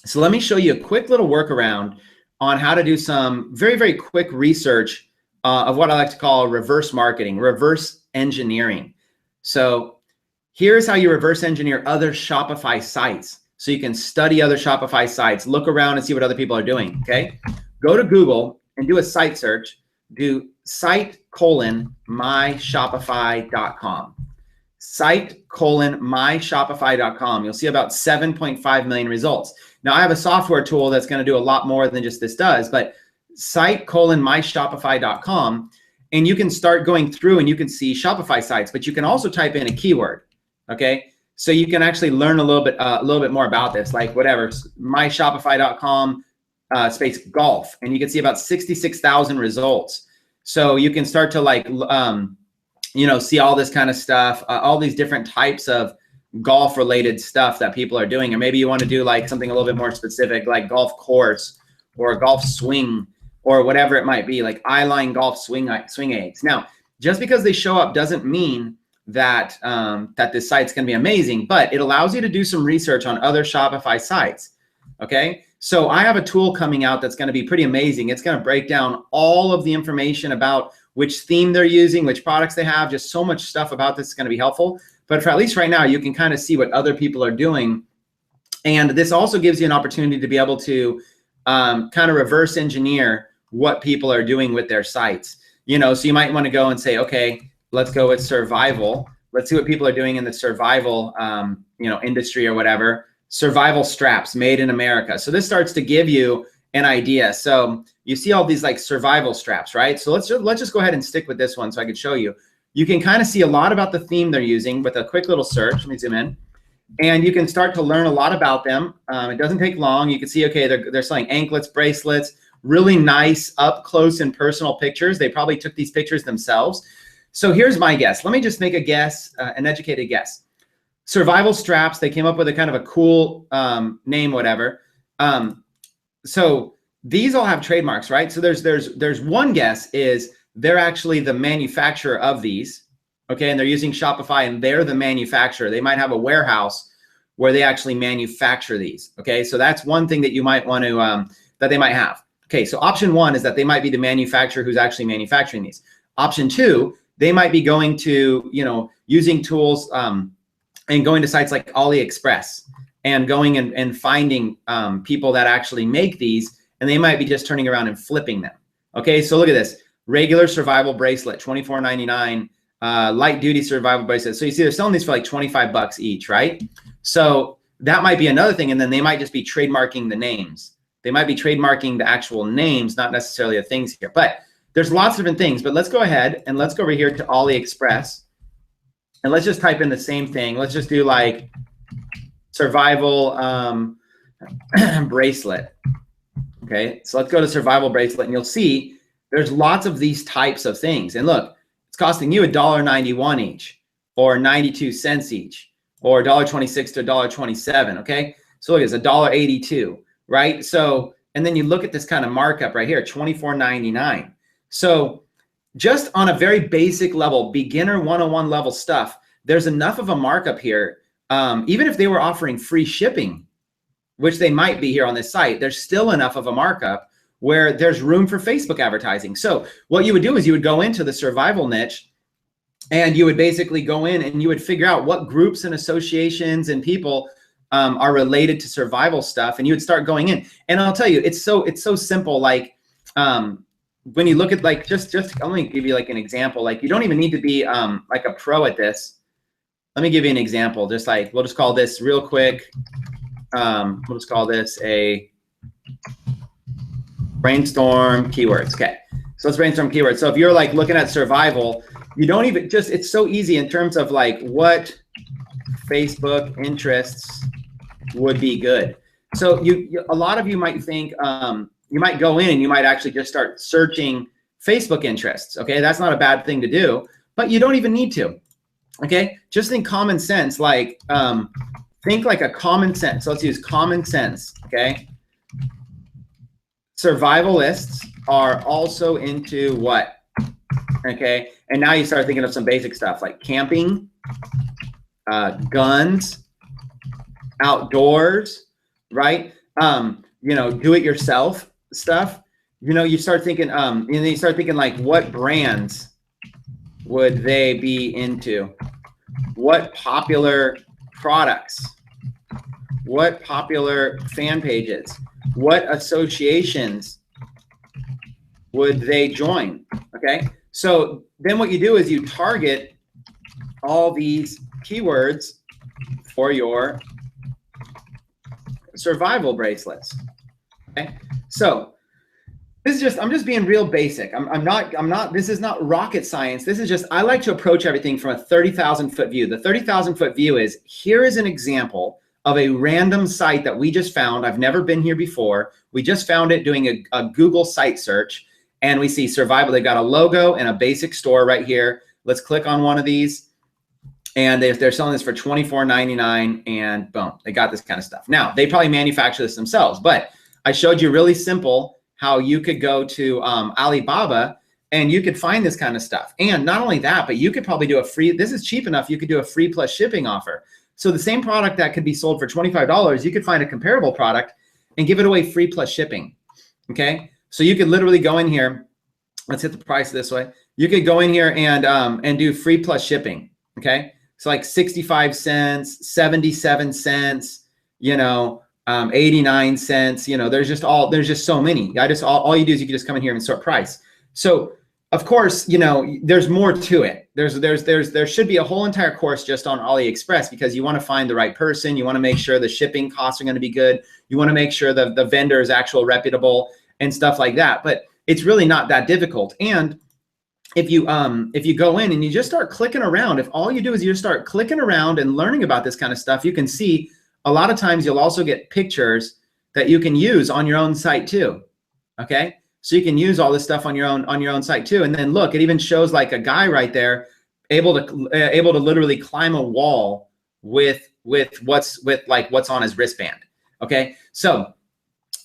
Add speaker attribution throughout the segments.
Speaker 1: So let me show you a quick little workaround on how to do some very, very quick research of what I like to call reverse marketing, reverse engineering. So here's how you reverse engineer other Shopify sites. So you can study other Shopify sites, look around and see what other people are doing, okay? Go to Google and do a site search. Do site:/myshopify.com. Site:/myshopify.com. You'll see about 7.5 million results. Now I have a software tool that's going to do a lot more than just this does, but site:/myshopify.com, and you can start going through and you can see Shopify sites, but you can also type in a keyword, okay? So you can actually learn a little bit more about this, like whatever, myshopify.com space golf, and you can see about 66,000 results. So you can start to like, see all this kind of stuff, all these different types of golf related stuff that people are doing. Or maybe you want to do like something a little bit more specific, like golf course or golf swing or whatever it might be, like eyeline golf swing aids. Now, just because they show up doesn't mean that that this site's going to be amazing, but it allows you to do some research on other Shopify sites. Okay, so I have a tool coming out that's going to be pretty amazing. It's going to break down all of the information about which theme they're using, which products they have, just so much stuff about this is going to be helpful. But for at least right now, you can kind of see what other people are doing. And this also gives you an opportunity to be able to kind of reverse engineer what people are doing with their sites. So you might want to go and say, okay, let's go with survival. Let's see what people are doing in the survival, industry or whatever. Survival straps made in America. So this starts to give you an idea. So you see all these like survival straps, right? So let's just go ahead and stick with this one so I can show you. You can kind of see a lot about the theme they're using with a quick little search. Let me zoom in. And you can start to learn a lot about them. It doesn't take long. You can see, okay, they're selling anklets, bracelets, really nice up close and personal pictures. They probably took these pictures themselves. So here's my guess. Let me just make a guess, an educated guess. Survival straps, they came up with a kind of a cool name, whatever. So these all have trademarks, right? So there's one guess is they're actually the manufacturer of these, okay? And they're using Shopify and they're the manufacturer. They might have a warehouse where they actually manufacture these, okay? So that's one thing that you might want to, that they might have. Okay, so option one is that they might be the manufacturer who's actually manufacturing these. Option two, they might be going to, using tools and going to sites like AliExpress and going and finding people that actually make these, and they might be just turning around and flipping them. Okay, so look at this. Regular survival bracelet, $24.99. Light duty survival bracelet. So you see they're selling these for like 25 bucks each, right? So that might be another thing. And then they might just be trademarking the names. They might be trademarking the actual names, not necessarily the things here. But there's lots of different things. But let's go ahead and let's go over here to AliExpress. And let's just type in the same thing. Let's just do like survival bracelet. Okay, so let's go to survival bracelet and you'll see there's lots of these types of things. And look, it's costing you $1.91 each or 92 cents each or $1.26 to $1.27, okay? So look, it's $1.82, right? So, and then you look at this kind of markup right here, $24.99. So just on a very basic level, beginner 101 level stuff, there's enough of a markup here. Even if they were offering free shipping, which they might be here on this site, there's still enough of a markup where there's room for Facebook advertising. So what you would do is you would go into the survival niche and you would basically go in and you would figure out what groups and associations and people are related to survival stuff. And you would start going in. And I'll tell you, it's so simple. Like when you look at like, just I'm gonna give you like an example. Like you don't even need to be like a pro at this. Let me give you an example. Just like, we'll just call this real quick. We'll just call this a brainstorm keywords. Okay, so let's brainstorm keywords. So if you're like looking at survival, you don't even it's so easy in terms of like what Facebook interests would be good. So a lot of you might think, you might go in and you might actually just start searching Facebook interests. Okay, that's not a bad thing to do, but you don't even need to. Okay, just think common sense, like think like a common sense. So let's use common sense, okay? Survivalists are also into what? Okay, and now you start thinking of some basic stuff like camping, guns, outdoors, right? you know, do it yourself stuff, you know, you start thinking, and then you start thinking like, what brands would they be into? What popular products? What popular fan pages? What associations would they join? Okay. So then what you do is you target all these keywords for your survival bracelets. Okay. So this is just, I'm just being real basic. I'm not, this is not rocket science. This is just, I like to approach everything from a 30,000 foot view. The 30,000 foot view is, here is an example of a random site that we just found. I've never been here before. We just found it doing a Google site search, and we see survival. They've got a logo and a basic store right here. Let's click on one of these, and they're selling this for $24.99, and boom, they got this kind of stuff. Now, they probably manufacture this themselves, but I showed you really simple how you could go to Alibaba and you could find this kind of stuff. And not only that, but you could probably do a free, this is cheap enough, you could do a free plus shipping offer. So the same product that could be sold for $25, you could find a comparable product and give it away free plus shipping, okay? So you could literally go in here, let's hit the price this way. You could go in here and do free plus shipping, okay? So like 65 cents, 77 cents, you know, 89 cents, you know, there's just so many. All you do is you can just come in here and sort price. So of course, you know, there's more to it. There should be a whole entire course just on AliExpress, because you want to find the right person. You want to make sure the shipping costs are going to be good. You want to make sure the vendor is actual reputable and stuff like that. But it's really not that difficult. And if you go in and you just start clicking around, if all you do is you just start clicking around and learning about this kind of stuff, you can see a lot of times you'll also get pictures that you can use on your own site too. Okay. So you can use all this stuff on your own site too. And then look, it even shows like a guy right there able to literally climb a wall with what's on his wristband. Okay. So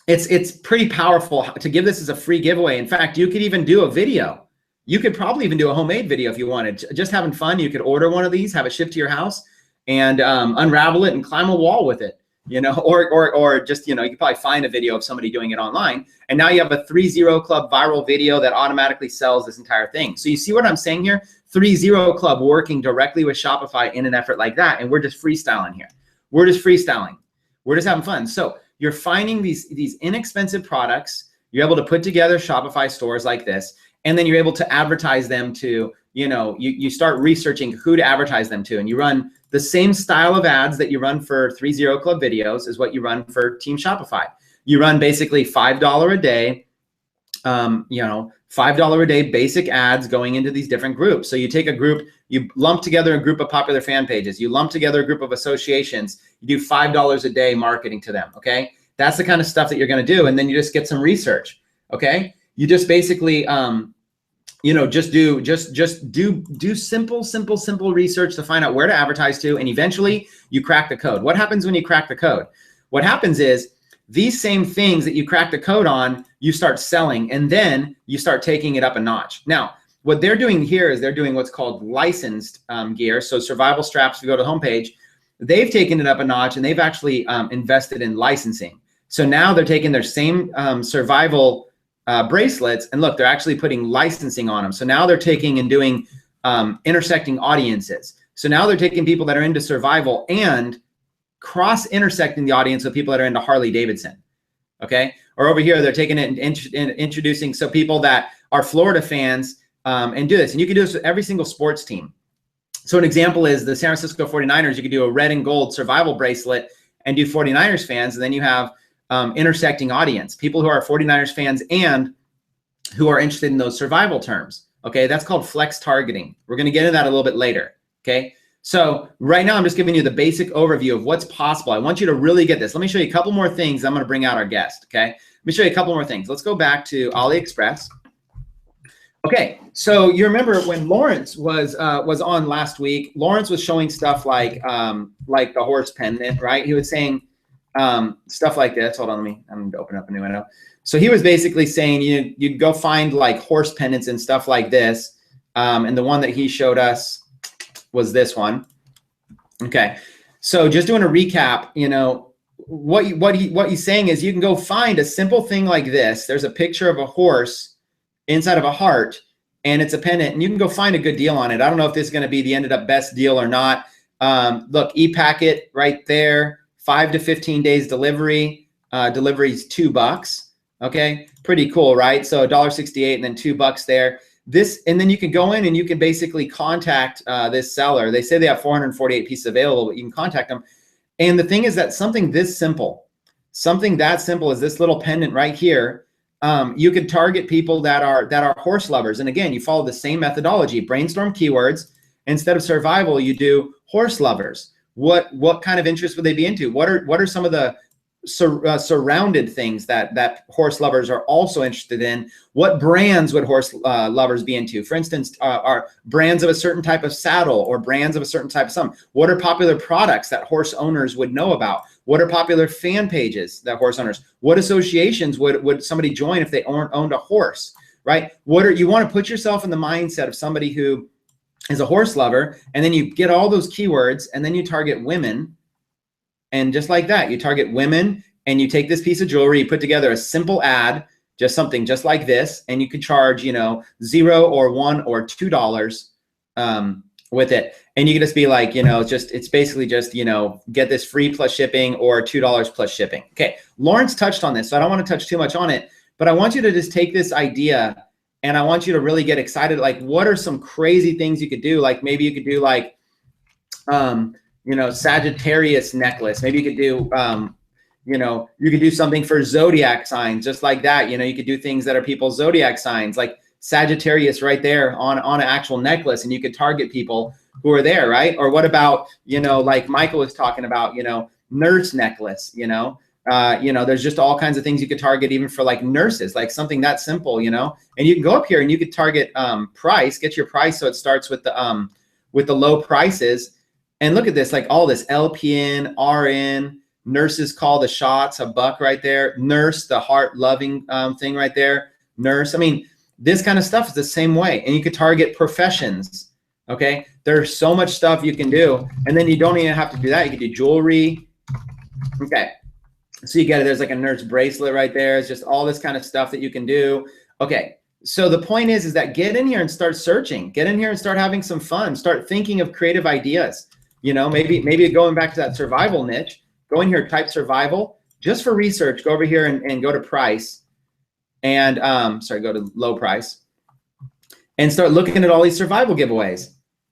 Speaker 1: it's pretty powerful to give this as a free giveaway. In fact, you could even do a video. You could probably even do a homemade video if you wanted. Just having fun. You could order one of these, have it shipped to your house, and unravel it and climb a wall with it, you know, or just, you know, you could probably find a video of somebody doing it online. And now you have a 3-0 Club viral video that automatically sells this entire thing. So you see what I'm saying here? 3-0 Club working directly with Shopify in an effort like that. And we're just freestyling here. We're just freestyling. We're just having fun. So you're finding these inexpensive products. You're able to put together Shopify stores like this, and then you're able to advertise them to, you know, you start researching who to advertise them to, and you run the same style of ads that you run for 3-0 Club videos is what you run for Team Shopify. You run basically $5 a day, you know, $5 a day basic ads going into these different groups. So you take a group, you lump together a group of popular fan pages, you lump together a group of associations, you do $5 a day marketing to them, okay? That's the kind of stuff that you're gonna do, and then you just get some research, okay? You just basically, you know, just do simple research to find out where to advertise to, and eventually you crack the code. What happens when you crack the code? What happens is these same things that you crack the code on, you start selling, and then you start taking it up a notch. Now, what they're doing here is they're doing what's called licensed gear. So survival straps, if you go to the homepage, they've taken it up a notch, and they've actually invested in licensing. So now they're taking their same survival bracelets, and look, they're actually putting licensing on them. So now they're taking and doing intersecting audiences. So now they're taking people that are into survival and cross-intersecting the audience with people that are into Harley Davidson, okay? Or over here, they're taking it and introducing so people that are Florida fans and do this. And you can do this with every single sports team. So an example is the San Francisco 49ers. You could do a red and gold survival bracelet and do 49ers fans, and then you have intersecting audience, people who are 49ers fans and who are interested in those survival terms. Okay, that's called flex targeting. We're going to get into that a little bit later. Okay, so right now I'm just giving you the basic overview of what's possible. I want you to really get this. Let me show you a couple more things. I'm going to bring out our guest. Okay, let me show you a couple more things. Let's go back to AliExpress. Okay, so you remember when Lawrence was on last week, Lawrence was showing stuff like the horse pendant, right? He was saying stuff like this. Hold on, I'm going to open up a new window. So he was basically saying you'd go find like horse pendants and stuff like this. And the one that he showed us was this one. Okay. So just doing a recap, you know, what he's saying is you can go find a simple thing like this. There's a picture of a horse inside of a heart, and it's a pendant, and you can go find a good deal on it. I don't know if this is going to be the ended up best deal or not. Look, e-packet right there, 5 to 15 days delivery. Delivery's $2. Okay, pretty cool, right? So $1.68 and then $2 there. And then you can go in and you can basically contact this seller. They say they have 448 pieces available, but you can contact them. And the thing is that something that simple as this little pendant right here, you could target people that are horse lovers. And again, you follow the same methodology, brainstorm keywords. Instead of survival, you do horse lovers. What kind of interest would they be into? What are some of the surrounded things that horse lovers are also interested in? What brands would horse lovers be into? For instance, are brands of a certain type of saddle or brands of a certain type of something? What are popular products that horse owners would know about? What are popular fan pages that horse owners? What associations would somebody join if they owned a horse, right? You want to put yourself in the mindset of somebody who is a horse lover, and then you get all those keywords, and then you target women. And just like that, you target women, and you take this piece of jewelry, you put together a simple ad, just something just like this, and you could charge, $0 or $1 or $2 with it. And you can just be like, it's basically just, get this free plus shipping or $2 plus shipping. Okay, Lawrence touched on this, so I don't want to touch too much on it, but I want you to just take this idea and I want you to really get excited. Like, what are some crazy things you could do? Like, maybe you could do like, Sagittarius necklace. Maybe you could do, you could do something for zodiac signs, just like that. You could do things that are people's zodiac signs, like Sagittarius right there on an actual necklace, and you could target people who are there, right? Or what about, like Michael was talking about, nurse necklace, there's just all kinds of things you could target even for like nurses, like something that simple, and you can go up here and you could target price, get your price. So it starts with the low prices. And look at this, like all this LPN, RN, nurses call the shots, $1 right there. Nurse, the heart loving thing right there. Nurse, I mean, this kind of stuff is the same way. And you could target professions, okay? There's so much stuff you can do. And then you don't even have to do that. You can do jewelry. Okay, so you get it. There's like a nurse bracelet right there. It's just all this kind of stuff that you can do. Okay, so the point is that get in here and start searching. Get in here and start having some fun. Start thinking of creative ideas. Maybe going back to that survival niche, go in here, type survival, just for research, go over here and go to price and, go to low price and start looking at all these survival giveaways,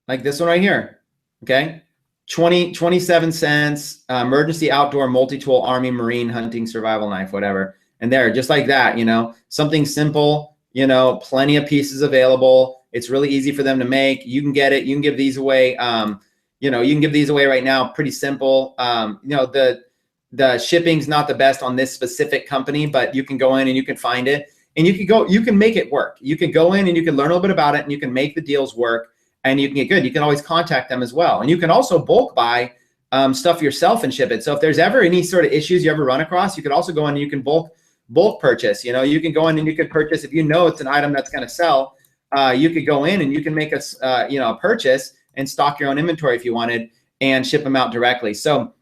Speaker 1: like this one right here, okay? 27 cents, emergency outdoor multi-tool army marine hunting survival knife, whatever. And there, just like that, something simple, plenty of pieces available. It's really easy for them to make. You can get it. You can give these away. You can give these away right now, pretty simple. The shipping's not the best on this specific company, but you can go in and you can find it, and you can make it work. You can go in and you can learn a little bit about it, and you can make the deals work, and you can get good. You can always contact them as well. And you can also bulk buy stuff yourself and ship it. So if there's ever any sort of issues you ever run across, you could also go in and you can bulk purchase. You can go in and you could purchase, if it's an item that's going to sell, you could go in and you can make a purchase and stock your own inventory if you wanted and ship them out directly. So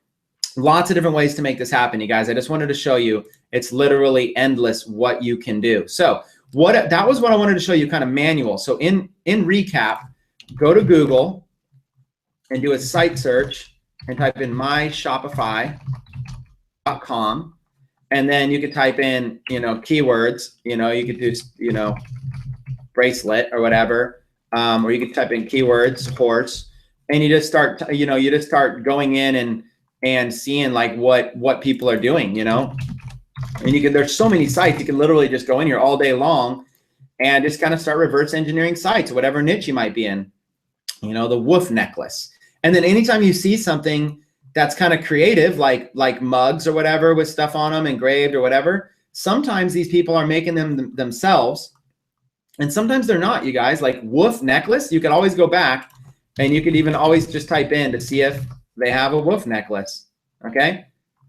Speaker 1: lots of different ways to make this happen, you guys. I just wanted to show you it's literally endless what you can do. So that was what I wanted to show you, kind of manual. So in recap, go to Google and do a site search and type in myshopify.com. And then you could type in, keywords, you could do, bracelet or whatever. Or you could type in keywords, horse, and you just start, going in and seeing like what people are doing, and there's so many sites, you can literally just go in here all day long and just kind of start reverse engineering sites, whatever niche you might be in, the wolf necklace. And then anytime you see something that's kind of creative, like mugs or whatever with stuff on them, engraved or whatever, sometimes these people are making them themselves. And sometimes they're not, you guys. Like wolf necklace, you could always go back and you could even always just type in to see if they have a wolf necklace. Okay,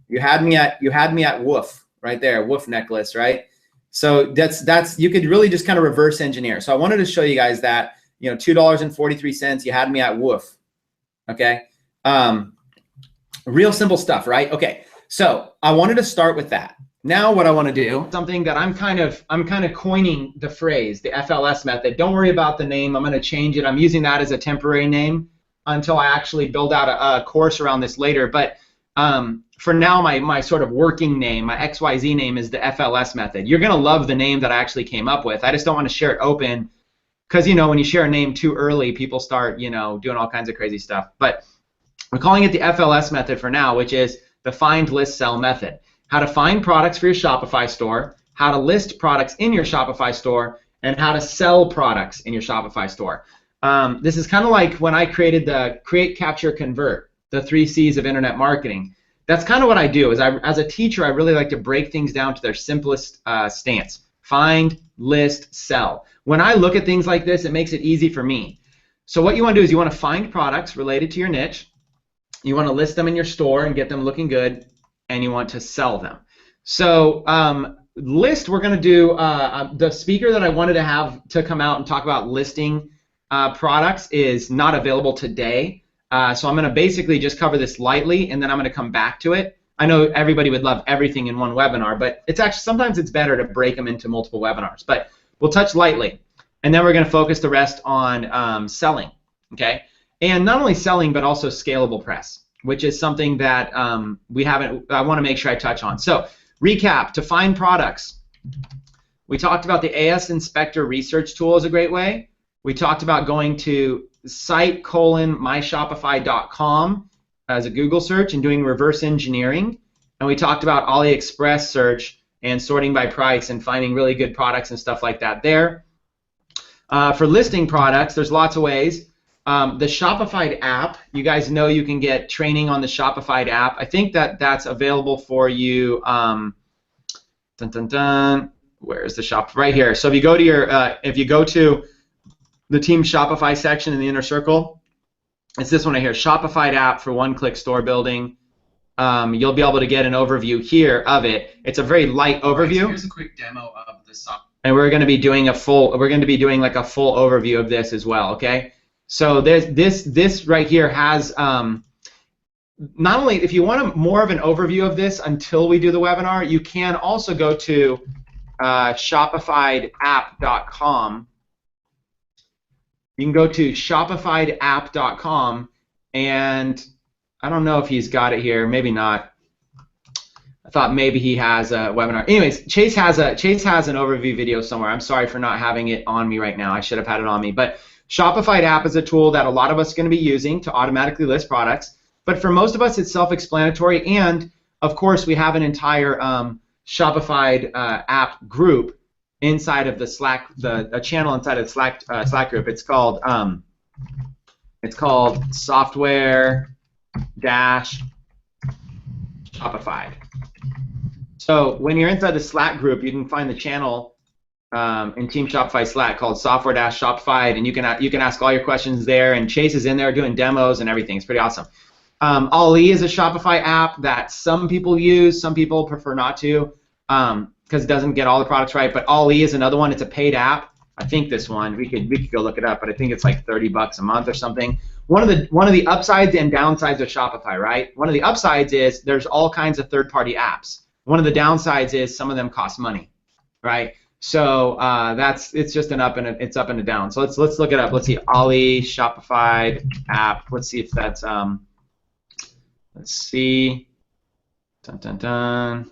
Speaker 1: you had me at wolf right there, wolf necklace, right? So that's you could really just kind of reverse engineer. So I wanted to show you guys that, $2.43, you had me at wolf. Okay, real simple stuff, right? Okay, so I wanted to start with that. Now what I want to do, something that I'm kind of coining the phrase, the FLS method. Don't worry about the name. I'm going to change it. I'm using that as a temporary name until I actually build out a course around this later. But for now, my sort of working name, my XYZ name is the FLS method. You're going to love the name that I actually came up with. I just don't want to share it open because, you know, when you share a name too early, people start, you know, doing all kinds of crazy stuff. But we're calling it the FLS method for now, which is the find, list, sell method. How to find products for your Shopify store, how to list products in your Shopify store, and how to sell products in your Shopify store. This is kind of like when I created the Create, Capture, Convert, the 3 C's of internet marketing. That's kind of what I do. As a teacher, I really like to break things down to their simplest stance. Find, list, sell. When I look at things like this, it makes it easy for me. So what you want to do is you want to find products related to your niche. You want to list them in your store and get them looking good, and you want to sell them. So list, we're going to do the speaker that I wanted to have to come out and talk about listing products is not available today. So I'm going to basically just cover this lightly, and then I'm going to come back to it. I know everybody would love everything in one webinar, but it's actually sometimes it's better to break them into multiple webinars. But we'll touch lightly, and then we're going to focus the rest on selling. Okay, and not only selling, but also scalable press, which is something that we haven't. I want to make sure I touch on. So recap: to find products, we talked about the AS Inspector research tool is a great way. We talked about going to site:/myshopify.com as a Google search and doing reverse engineering. And we talked about AliExpress search and sorting by price and finding really good products and stuff like that there. For listing products, there's lots of ways. The Shopify app, you guys know you can get training on the Shopify app. I think that's available for you. Where's the shop? Right here. So if you go to the Team Shopify section in the inner circle, it's this one right here, Shopify app for one-click store building. You'll be able to get an overview here of it. It's a very light overview.
Speaker 2: So here's a quick demo of the software.
Speaker 1: And we're going to be doing like a full overview of this as well. Okay. So this right here has not only if you want more of an overview of this until we do the webinar, you can also go to shopifyapp.com. You can go to shopifyapp.com, and I don't know if he's got it here. Maybe not. I thought maybe he has a webinar. Anyways, Chase has an overview video somewhere. I'm sorry for not having it on me right now. I should have had it on me. But Shopify app is a tool that a lot of us are going to be using to automatically list products. But for most of us, it's self-explanatory. And of course, we have an entire Shopify app group inside of the Slack, a channel inside of the Slack group. It's called Software-Shopify. So when you're inside the Slack group, you can find the channel in Team Shopify Slack called Software-Shopify, and you can ask all your questions there. And Chase is in there doing demos and everything. It's pretty awesome. Ali is a Shopify app that some people use. Some people prefer not to because it doesn't get all the products right. But Ali is another one. It's a paid app. I think this one we could go look it up, but I think it's like $30 a month or something. One of the upsides and downsides of Shopify, right? One of the upsides is there's all kinds of third-party apps. One of the downsides is some of them cost money, right? So it's just an up and a down. So let's look it up. Let's see Ali Shopify app. Let's see if that's let's see. Dun, dun, dun.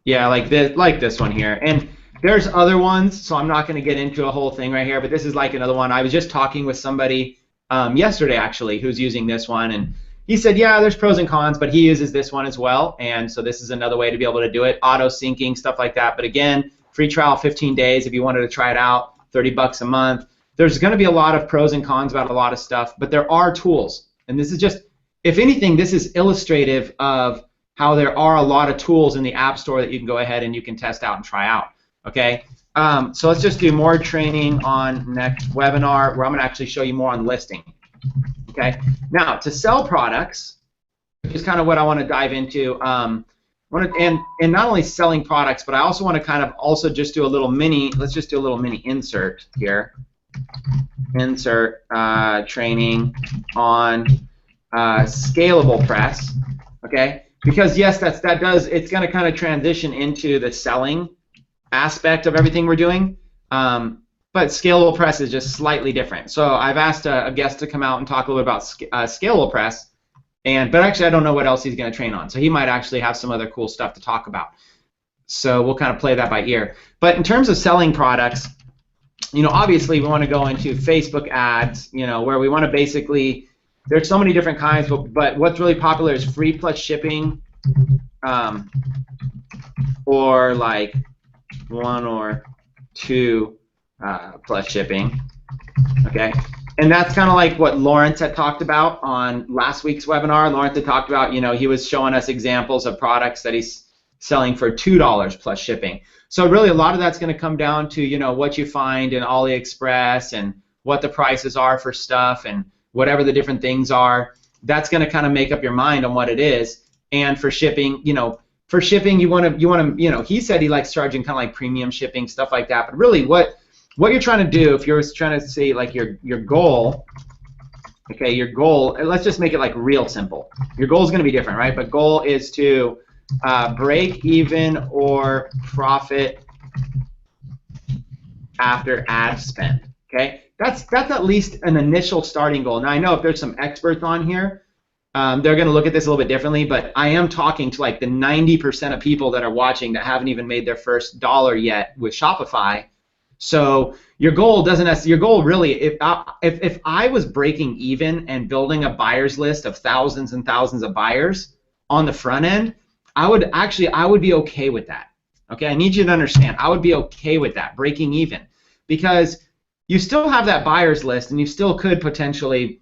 Speaker 1: Yeah, like this one here. And there's other ones, so I'm not going to get into a whole thing right here, but this is like another one. I was just talking with somebody yesterday, actually, who's using this one, and he said, yeah, there's pros and cons, but he uses this one as well, and so this is another way to be able to do it, auto-syncing, stuff like that. But again, free trial, 15 days if you wanted to try it out, $30 a month. There's going to be a lot of pros and cons about a lot of stuff, but there are tools, and this is just, if anything, this is illustrative of how there are a lot of tools in the App Store that you can go ahead and you can test out and try out. Okay, so let's just do more training on next webinar where I'm going to actually show you more on listing. Okay, now to sell products, which is kind of what I want to dive into. And not only selling products, but I also want to kind of also just do a little mini. Let's just do a little mini insert here. Insert training on scalable press. Okay. because yes, it's going to kind of transition into the selling aspect of everything we're doing. But scalable press is just slightly different. So I've asked a guest to come out and talk a little bit about scalable press, but actually I don't know what else he's going to train on. So he might actually have some other cool stuff to talk about. So we'll kind of play that by ear. But in terms of selling products, obviously we want to go into Facebook ads, where we want to basically, there's so many different kinds, but what's really popular is free plus shipping, or like 1 or 2 plus shipping, okay? And that's kind of like what Lawrence had talked about on last week's webinar. Lawrence had talked about, he was showing us examples of products that he's selling for $2 plus shipping. So really a lot of that's going to come down to, what you find in AliExpress and what the prices are for stuff and whatever the different things are. That's going to kind of make up your mind on what it is. And for shipping, you want to, he said he likes charging kind of like premium shipping, stuff like that. But really what you're trying to do, if you're trying to say like your goal, okay, your goal, let's just make it like real simple. Your goal is going to be different, right? But goal is to break even or profit after ad spend, okay? That's at least an initial starting goal. Now I know if there's some experts on here, they're going to look at this a little bit differently, but I am talking to like the 90% of people that are watching that haven't even made their first dollar yet with Shopify. So your goal really, if I was breaking even and building a buyer's list of thousands and thousands of buyers on the front end, I would be okay with that. Okay, I need you to understand, I would be okay with that, breaking even, because you still have that buyer's list and you still could potentially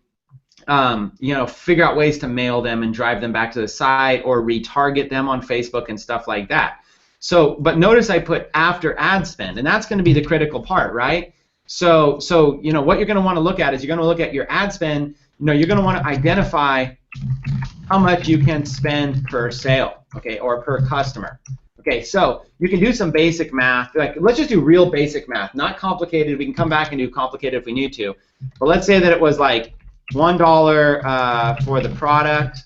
Speaker 1: figure out ways to mail them and drive them back to the site or retarget them on Facebook and stuff like that. So, but notice I put after ad spend, and that's going to be the critical part, right? So what you're going to want to look at is you're going to look at your ad spend. You're going to want to identify how much you can spend per sale, okay, or per customer. Okay, so you can do some basic math. Like, let's just do real basic math, not complicated. We can come back and do complicated if we need to. But let's say that it was like $1 for the product.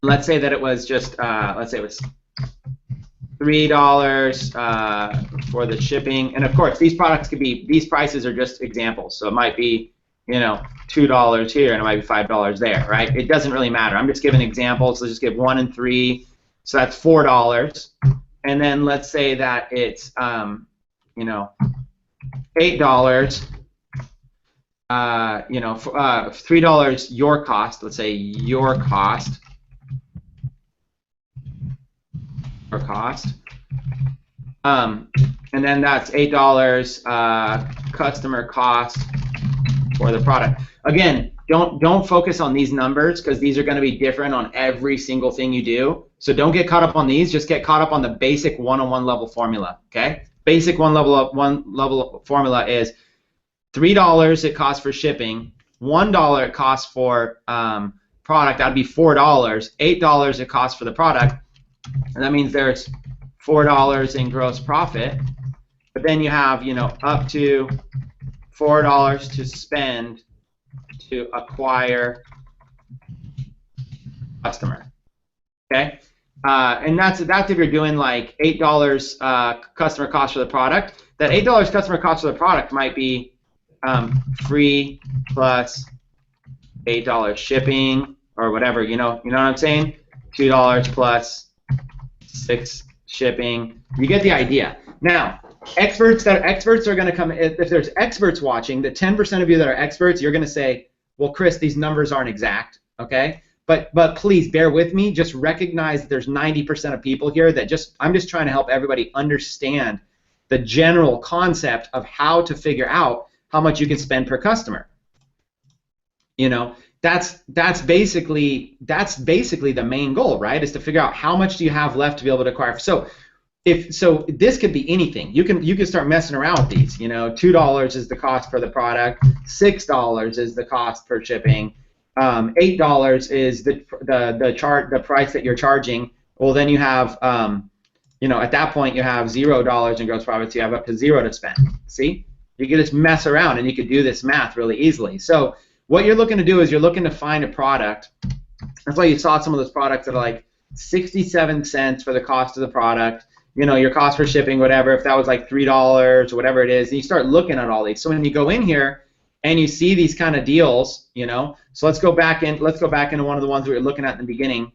Speaker 1: Let's say that it was just, let's say it was $3 for the shipping, and of course these prices are just examples, so it might be $2 here and it might be $5 there, right? It doesn't really matter. I'm just giving examples. Let's just give 1 and 3, so that's $4, and then let's say that it's $8, $3 your cost. Let's say your cost. And then that's $8 customer cost for the product. Again, don't focus on these numbers because these are going to be different on every single thing you do. So don't get caught up on these. Just get caught up on the basic one-on-one level formula. Okay? Basic one level formula is $3 it costs for shipping, $1 it costs for product. That'd be $4. $8 it costs for the product. And that means there's $4 in gross profit, but then you have, up to $4 to spend to acquire customer. Okay, and that's if you're doing like $8 customer cost for the product. That $8 customer cost for the product might be free plus $8 shipping or whatever. You know what I'm saying? $2 plus 6 shipping. You get the idea. Now, experts are going to come. If there's experts watching, the 10% of you that are experts, you're going to say, "Well, Chris, these numbers aren't exact." Okay, but please bear with me. Just recognize that there's 90% of people here that I'm just trying to help everybody understand the general concept of how to figure out how much you can spend per customer. That's basically the main goal, right? Is to figure out how much do you have left to be able to acquire. So this could be anything. You can start messing around with these. $2 is the cost for the product, $6 is the cost per shipping, $8 is the price that you're charging. Well, then you have at that point you have $0 in gross profit, so you have up to 0 to spend. See, you can just mess around and you could do this math really easily. So what you're looking to do is you're looking to find a product. That's why you saw some of those products that are like 67 cents for the cost of the product. You know, your cost for shipping, whatever, if that was like $3 or whatever it is, and you start looking at all these. So when you go in here and you see these kind of deals, you know, so let's go back into one of the ones we were looking at in the beginning.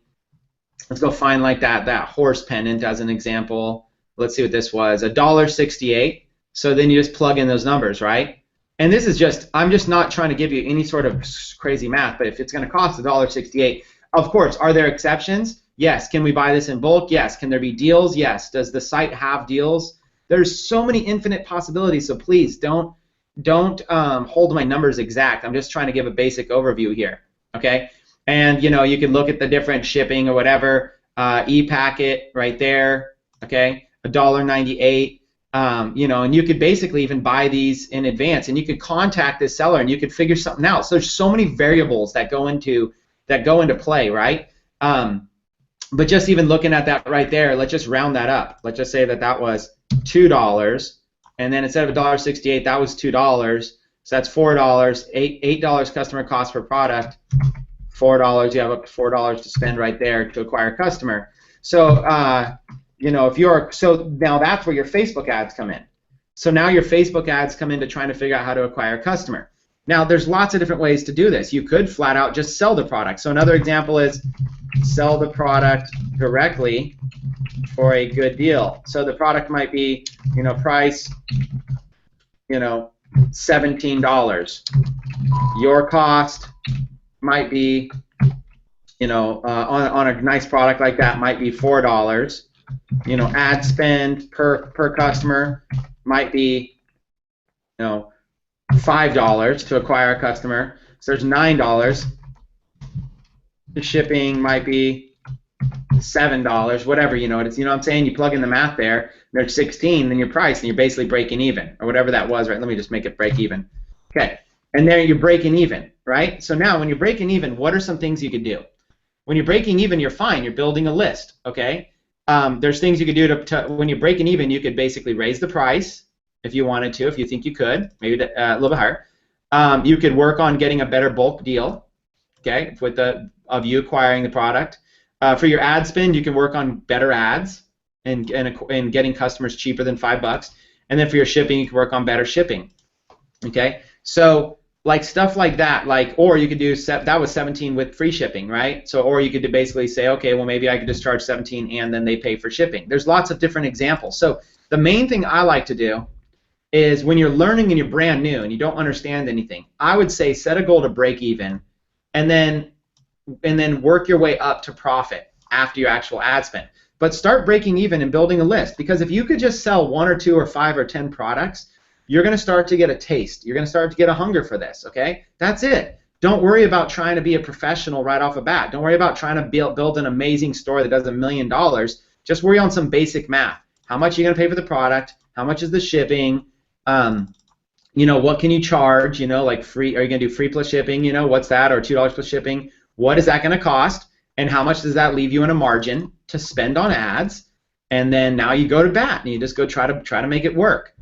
Speaker 1: Let's go find like that horse pendant as an example. Let's see what this was, $1.68. So then you just plug in those numbers, right? And this is just, I'm just not trying to give you any sort of crazy math, but if it's going to cost $1.68, of course, are there exceptions? Yes. Can we buy this in bulk? Yes. Can there be deals? Yes. Does the site have deals? There's so many infinite possibilities, so please don't hold my numbers exact. I'm just trying to give a basic overview here, okay? And, you know, you can look at the different shipping or whatever, e-packet right there, okay, $1.98. You know, and you could basically even buy these in advance, and you could contact this seller, and you could figure something out. So there's so many variables that go into play, right? But just even looking at that right there, let's just round that up. Let's just say that was $2, and then instead of $1.68, that was $2. So that's $4. $8 customer cost per product. $4. You have up to $4 to spend right there to acquire a customer. So you know, so now that's where your Facebook ads come in. So now your Facebook ads come into trying to figure out how to acquire a customer. Now there's lots of different ways to do this. You could flat out just sell the product. So another example is sell the product directly for a good deal. So the product might be, you know, price, you know, $17. Your cost might be, you know, on a nice product like that might be $4. You know, ad spend per customer might be, you know, $5 to acquire a customer. So there's $9. The shipping might be $7, whatever, you know. It's, you know what I'm saying? You plug in the math there, and there's 16, then your price, and you're basically breaking even, or whatever that was, right? Let me just make it break even. Okay, and there you're breaking even, right? So now when you're breaking even, what are some things you could do? When you're breaking even, you're fine. You're building a list, okay? There's things you could do to when you're breaking even, you could basically raise the price if you wanted to, if you think you could, maybe a little bit higher. You could work on getting a better bulk deal, okay, of you acquiring the product. For your ad spend, you can work on better ads and getting customers cheaper than $5. And then for your shipping, you can work on better shipping, okay? So like stuff like that, like, or you could do that was 17 with free shipping, right? So, or you could basically say, okay, well maybe I could just charge 17 and then they pay for shipping. There's lots of different examples. So the main thing I like to do is when you're learning and you're brand new and you don't understand anything, I would say set a goal to break even, and then work your way up to profit after your actual ad spend. But start breaking even and building a list, because if you could just sell 1 or 2 or 5 or 10 products, you're going to start to get a taste. You're going to start to get a hunger for this, okay? That's it. Don't worry about trying to be a professional right off the bat. Don't worry about trying to build an amazing store that does $1 million. Just worry on some basic math. How much are you going to pay for the product? How much is the shipping? You know, what can you charge? You know, like free. Are you going to do free plus shipping? You know, what's that? Or $2 plus shipping? What is that going to cost? And how much does that leave you in a margin to spend on ads? And then now you go to bat and you just go try to make it work.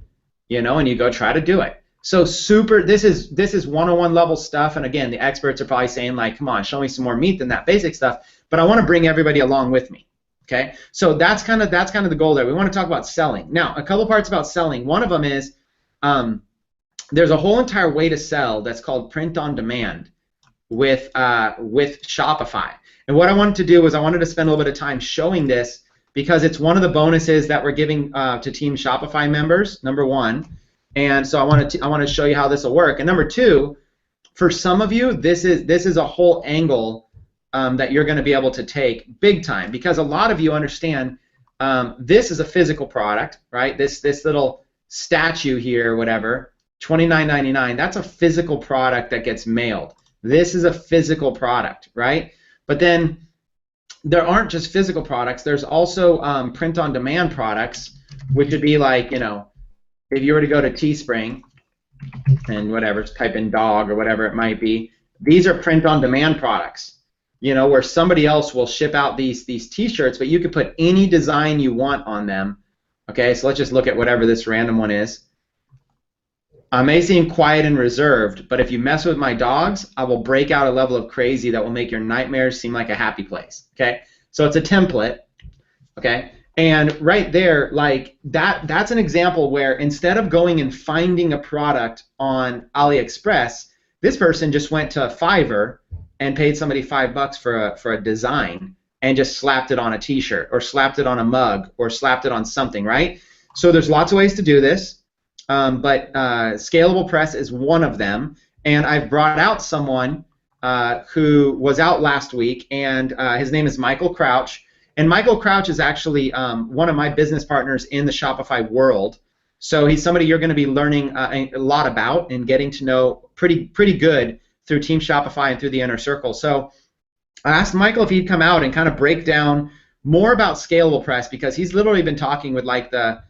Speaker 1: You know, and you go try to do it. So this is 101 level stuff, and again, the experts are probably saying like, come on, show me some more meat than that basic stuff. But I want to bring everybody along with me. Okay, so that's kind of the goal there. We want to talk about selling. Now, a couple parts about selling. One of them is there's a whole entire way to sell that's called print on demand with Shopify. And what I wanted to do was I wanted to spend a little bit of time showing this, because it's one of the bonuses that we're giving to Team Shopify members, number one. And so I want to show you how this will work. And number two, for some of you, this is a whole angle that you're going to be able to take big time, because a lot of you understand this is a physical product, right? This little statue here, whatever, $29.99. That's a physical product that gets mailed. This is a physical product, right? But then there aren't just physical products. There's also print-on-demand products, which would be like, you know, if you were to go to Teespring and whatever, type in dog or whatever it might be, these are print-on-demand products, you know, where somebody else will ship out these T-shirts, but you could put any design you want on them. Okay, so let's just look at whatever this random one is. I may seem quiet and reserved, but if you mess with my dogs, I will break out a level of crazy that will make your nightmares seem like a happy place. Okay, So it's a template, okay? And right there, like that's an example where instead of going and finding a product on AliExpress, this person just went to Fiverr and paid somebody $5 for a design and just slapped it on a t-shirt or slapped it on a mug or slapped it on something, right? So there's lots of ways to do this, but Scalable Press is one of them. And I've brought out someone who was out last week, and his name is Michael Crouch. And Michael Crouch is actually one of my business partners in the Shopify world. So he's somebody you're going to be learning a lot about and getting to know pretty good through Team Shopify and through the Inner Circle. So I asked Michael if he'd come out and kind of break down more about Scalable Press, because he's literally been talking with like the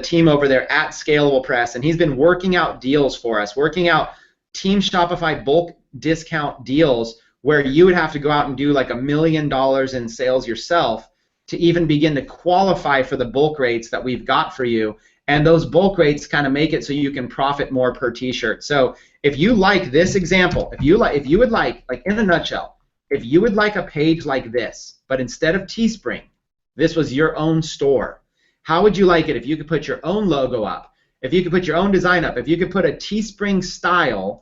Speaker 1: team over there at Scalable Press, and he's been working out deals for us, working out Team Shopify bulk discount deals where you would have to go out and do like $1 million in sales yourself to even begin to qualify for the bulk rates that we've got for you. And those bulk rates kind of make it so you can profit more per t-shirt. So if you like this example, if you would like in a nutshell, if you would like a page like this, but instead of Teespring, this was your own store, how would you like it if you could put your own logo up, if you could put your own design up, if you could put a Teespring style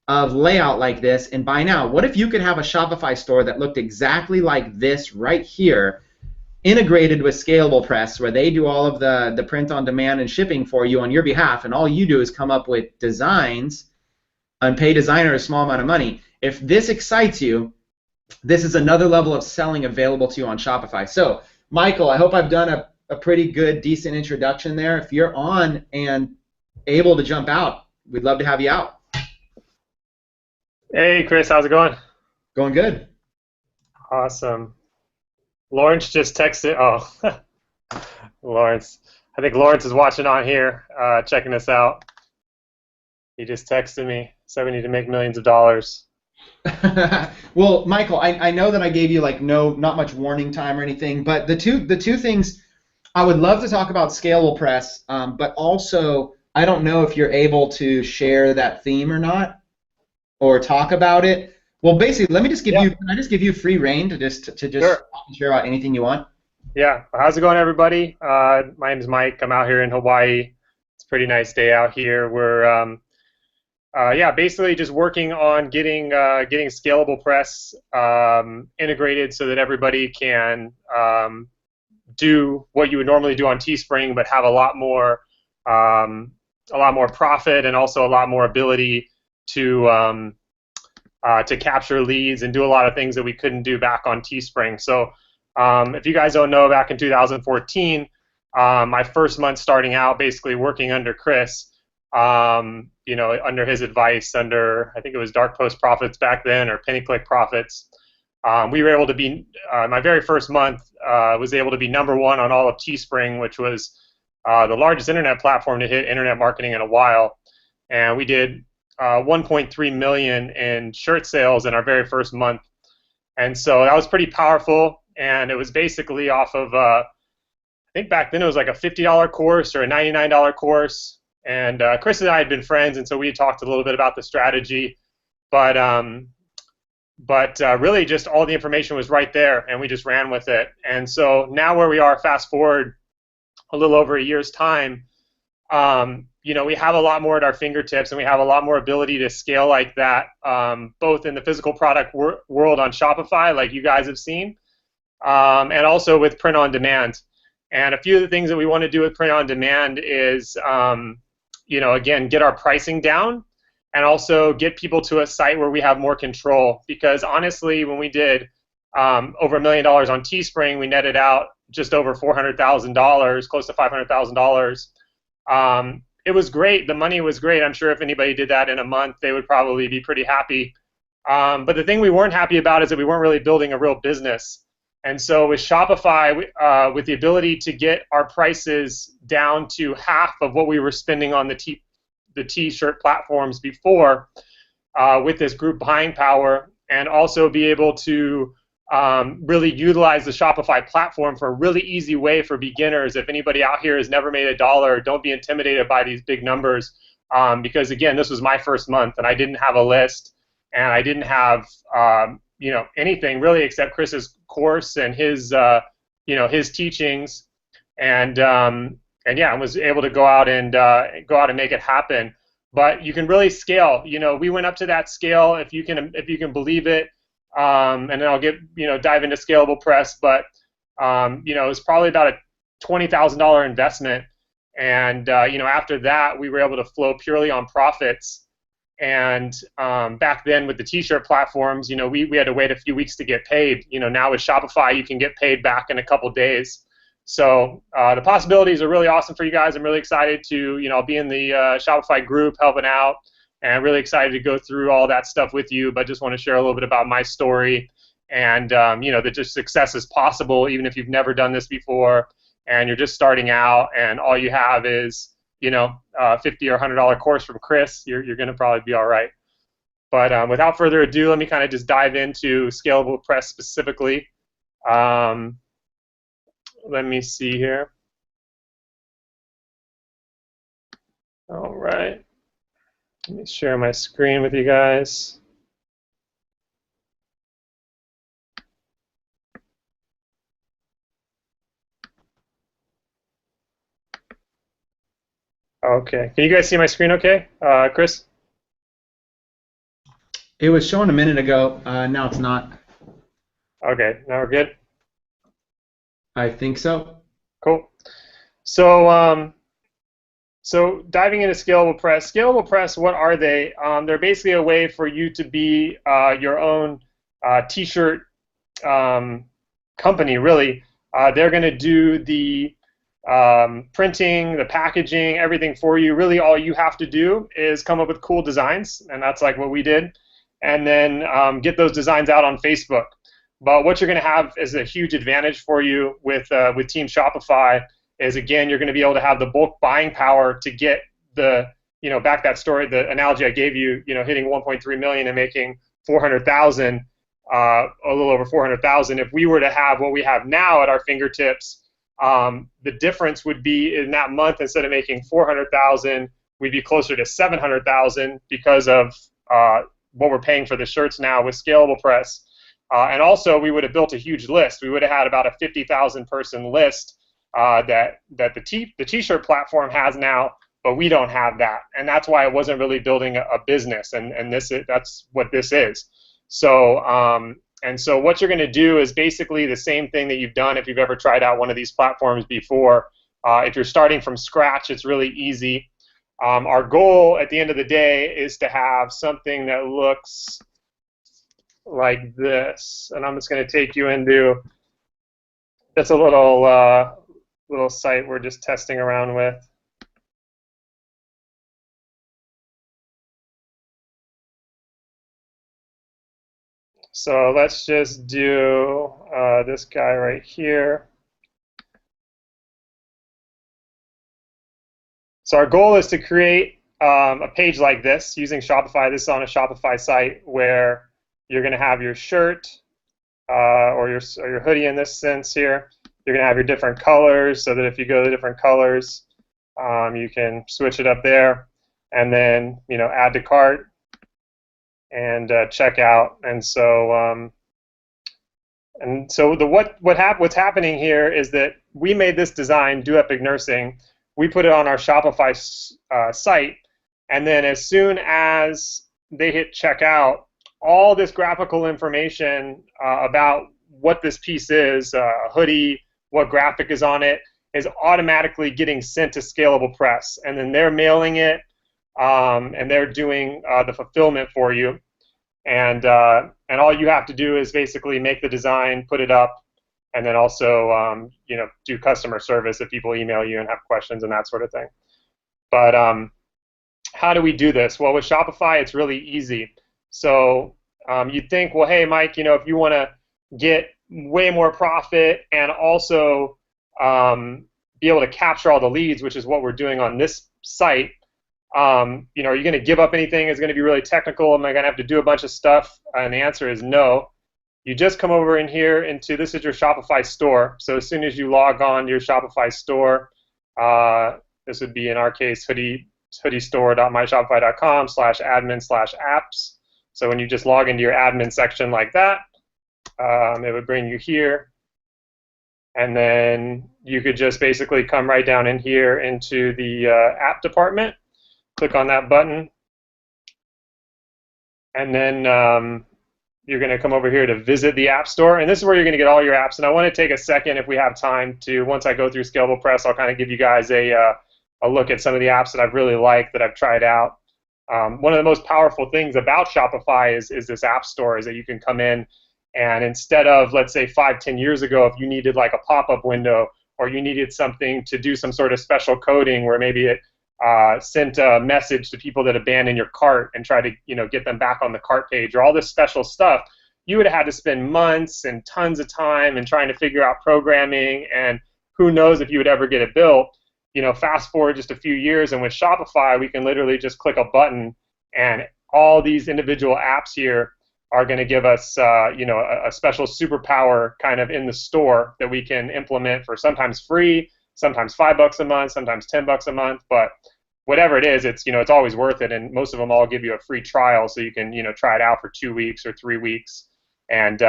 Speaker 1: of layout like this and buy now? What if you could have a Shopify store that looked exactly like this right here, integrated with Scalable Press, where they do all of the print on demand and shipping for you on your behalf, and all you do is come up with designs and pay designer a small amount of money? If this excites you, this is another level of selling available to you on Shopify. So, Michael, I hope I've done a pretty good, decent introduction there. If you're on and able to jump out, we'd love to have you out.
Speaker 3: Hey, Chris, how's it going?
Speaker 1: Going good.
Speaker 3: Awesome. Lawrence just texted. Oh, Lawrence. I think Lawrence is watching on here, checking us out. He just texted me, said we need to make millions of dollars.
Speaker 1: Well, Michael, I know that I gave you like not much warning time or anything, but the two things I would love to talk about Scalable Press, but also I don't know if you're able to share that theme or not, or talk about it. Well, basically, let me just give you. Can I just give you free reign to just
Speaker 3: Sure.
Speaker 1: share about anything you want?
Speaker 3: Yeah. How's it going, everybody? My name is Mike. I'm out here in Hawaii. It's a pretty nice day out here. We're basically just working on getting Scalable Press integrated so that everybody can do what you would normally do on Teespring, but have a lot more profit and also a lot more ability to capture leads and do a lot of things that we couldn't do back on Teespring. So if you guys don't know, back in 2014, my first month starting out, basically working under Chris, under his advice, under, I think it was Dark Post Profits back then, or Penny Click Profits, we were able to be, my very first month, was able to be #1 on all of Teespring, which was the largest internet platform to hit internet marketing in a while. And we did 1.3 million in shirt sales in our very first month. And so that was pretty powerful, and it was basically off of, I think back then it was like a $50 course or a $99 course. And Chris and I had been friends, and so we had talked a little bit about the strategy, but really just all the information was right there, and we just ran with it. And so now where we are, fast forward a little over a year's time, we have a lot more at our fingertips, and we have a lot more ability to scale like that, both in the physical product world on Shopify, like you guys have seen, and also with print on demand. And a few of the things that we want to do with print on demand is, again, get our pricing down, and also get people to a site where we have more control. Because honestly, when we did over $1 million on Teespring, we netted out just over $400,000, close to $500,000. It was great. The money was great. I'm sure if anybody did that in a month, they would probably be pretty happy. But the thing we weren't happy about is that we weren't really building a real business. And so with Shopify, with the ability to get our prices down to half of what we were spending on the T-shirt platforms before, with this group buying power, and also be able to really utilize the Shopify platform for a really easy way for beginners. If anybody out here has never made $1, don't be intimidated by these big numbers, because again, this was my first month, and I didn't have a list, and I didn't have anything really except Chris's course and his his teachings, and yeah, I was able to go out and make it happen. But you can really scale. We went up to that scale, if you can believe it. And then I'll dive into Scalable Press, but it was probably about a $20,000 investment, and after that we were able to flow purely on profits. And back then with the t-shirt platforms, we had to wait a few weeks to get paid. Now with Shopify you can get paid back in a couple days. So the possibilities are really awesome for you guys. I'm really excited to be in the Shopify group helping out, and really excited to go through all that stuff with you. But just want to share a little bit about my story, and that just success is possible even if you've never done this before and you're just starting out, and all you have is $50 or $100 course from Chris. You're going to probably be all right. But without further ado, let me kind of just dive into Scalable Press specifically. Let me see here. All right. Let me share my screen with you guys. Okay. Can you guys see my screen okay, Chris?
Speaker 1: It was showing a minute ago. Now it's not.
Speaker 3: Okay. Now we're good?
Speaker 1: I think so.
Speaker 3: Cool. So, so diving into Scalable Press. Scalable Press, what are they? They're basically a way for you to be your own t-shirt company, really. They're going to do the printing, the packaging, everything for you. Really all you have to do is come up with cool designs, and that's like what we did, and then get those designs out on Facebook. But what you're going to have is a huge advantage for you with Team Shopify is, again, you're going to be able to have the bulk buying power to get the, back that story, the analogy I gave you, hitting 1.3 million and making 400,000, a little over 400,000. If we were to have what we have now at our fingertips, the difference would be in that month, instead of making 400,000, we'd be closer to 700,000 because of what we're paying for the shirts now with Scalable Press. And also, we would have built a huge list. We would have had about a 50,000 person list that the t-shirt platform has now, but we don't have that. And that's why it wasn't really building a business. And that's what this is. So and so what you're going to do is basically the same thing that you've done if you've ever tried out one of these platforms before. If you're starting from scratch, it's really easy. Our goal at the end of the day is to have something that looks like this, and I'm just going to take you into just a little site we're just testing around with. So let's just do this guy right here. So our goal is to create a page like this using Shopify. This is on a Shopify site where you're going to have your shirt or your hoodie in this sense here. You're going to have your different colors, so that if you go to different colors, you can switch it up there, and then add to cart and check out. And so what's happening here is that we made this design, Do Epic Nursing. We put it on our Shopify site, and then as soon as they hit checkout, all this graphical information about what this piece is, a hoodie, what graphic is on it, is automatically getting sent to Scalable Press, and then they're mailing it, and they're doing the fulfillment for you, and all you have to do is basically make the design, put it up, and then also do customer service if people email you and have questions and that sort of thing. But how do we do this? Well, with Shopify, it's really easy. So you'd think, well, hey, Mike, if you want to get way more profit and also be able to capture all the leads, which is what we're doing on this site, are you going to give up anything? Is it going to be really technical? Am I going to have to do a bunch of stuff? And the answer is no. You just come over in here into, this is your Shopify store. So as soon as you log on to your Shopify store, this would be, in our case, hoodiestore.myshopify.com/admin/apps. So when you just log into your admin section like that, it would bring you here. And then you could just basically come right down in here into the app department, click on that button, and then you're going to come over here to visit the App Store. And this is where you're going to get all your apps. And I want to take a second, if we have time, to, once I go through Scalable Press, I'll kind of give you guys a look at some of the apps that I've really liked, that I've tried out. One of the most powerful things about Shopify is this App Store, is that you can come in, and instead of, let's say, 5-10 years ago, if you needed like a pop-up window, or you needed something to do some sort of special coding where maybe it sent a message to people that abandoned your cart and try to get them back on the cart page, or all this special stuff, you would have had to spend months and tons of time and trying to figure out programming, and who knows if you would ever get it built. Fast forward just a few years, and with Shopify, we can literally just click a button, and all these individual apps here are going to give us, a special superpower kind of in the store that we can implement for sometimes free, sometimes $5 a month, sometimes $10 a month. But whatever it is, it's it's always worth it. And most of them all give you a free trial, so you can try it out for 2 weeks or 3 weeks, and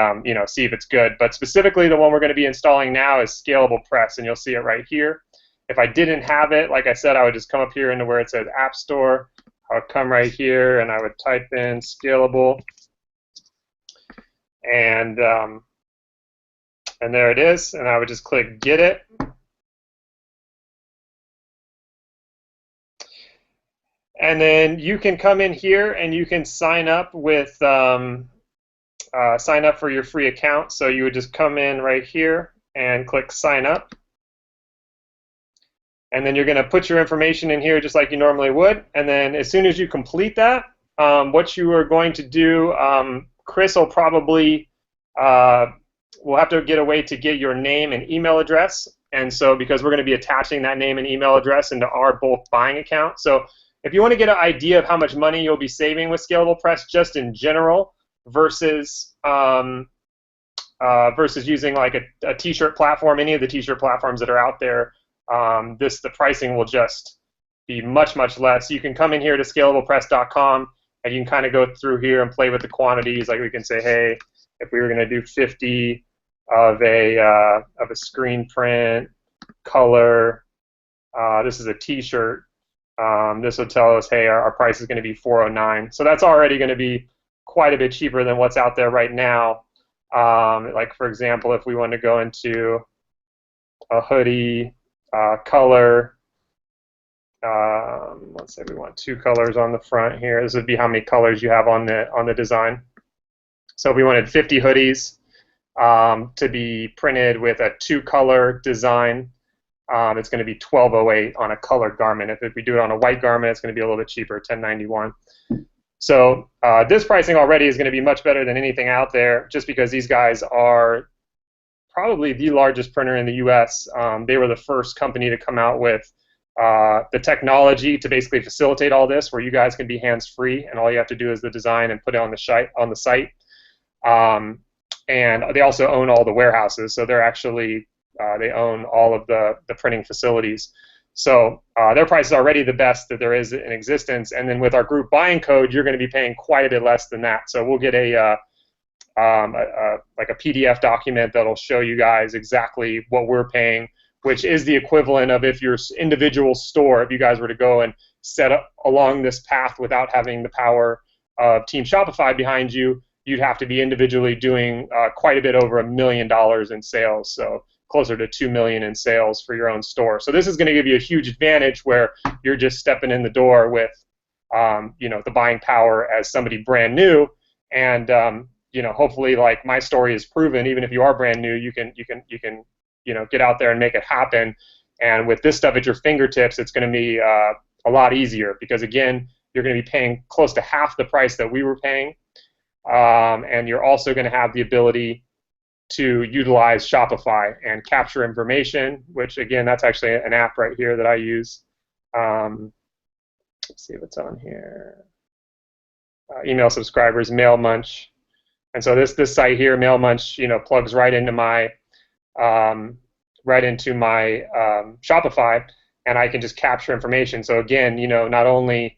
Speaker 3: see if it's good. But specifically, the one we're going to be installing now is Scalable Press, and you'll see it right here. If I didn't have it, like I said, I would just come up here into where it says App Store. I would come right here, and I would type in Scalable. And there it is, and I would just click Get It. And then you can come in here and you can sign up with sign up for your free account. So you would just come in right here and click Sign Up. And then you're going to put your information in here just like you normally would. And then as soon as you complete that, what you are going to do, Chris will probably, we'll have to get a way to get your name and email address. And so because we're going to be attaching that name and email address into our bulk buying account. So if you want to get an idea of how much money you'll be saving with Scalable Press just in general versus using like a t-shirt platform, any of the t-shirt platforms that are out there, the pricing will just be much, much less. You can come in here to scalablepress.com, and you can kind of go through here and play with the quantities. Like we can say, hey, if we were going to do 50 of a screen print color, this is a t-shirt, this will tell us, hey, our price is going to be $409. So that's already going to be quite a bit cheaper than what's out there right now. Like for example, if we want to go into a hoodie color, let's say we want 2 colors on the front here. This would be how many colors you have on the design. So if we wanted 50 hoodies to be printed with a 2-color design, it's going to be $12.08 on a colored garment. If we do it on a white garment, it's going to be a little bit cheaper, $10.91. So this pricing already is going to be much better than anything out there, just because these guys are probably the largest printer in the U.S. They were the first company to come out with the technology to basically facilitate all this, where you guys can be hands-free, and all you have to do is the design and put it on the site. And they also own all the warehouses, so they're actually they own all of the printing facilities. So their price is already the best that there is in existence. And then with our group buying code, you're going to be paying quite a bit less than that. So we'll get like a PDF document that'll show you guys exactly what we're paying, which is the equivalent of if your individual store, if you guys were to go and set up along this path without having the power of Team Shopify behind you, you'd have to be individually doing quite a bit over $1 million in sales. So closer to $2 million in sales for your own store. So this is going to give you a huge advantage where you're just stepping in the door with, the buying power as somebody brand new, and hopefully, like my story is proven, even if you are brand new, you can get out there and make it happen. And with this stuff at your fingertips, it's going to be a lot easier, because again, you're going to be paying close to half the price that we were paying, and you're also going to have the ability to utilize Shopify and capture information, which again, that's actually an app right here that I use. Let's see what's on here. Email subscribers, Mail Munch. And so this site here, Mail Munch, plugs right into my Shopify, and I can just capture information. So again, not only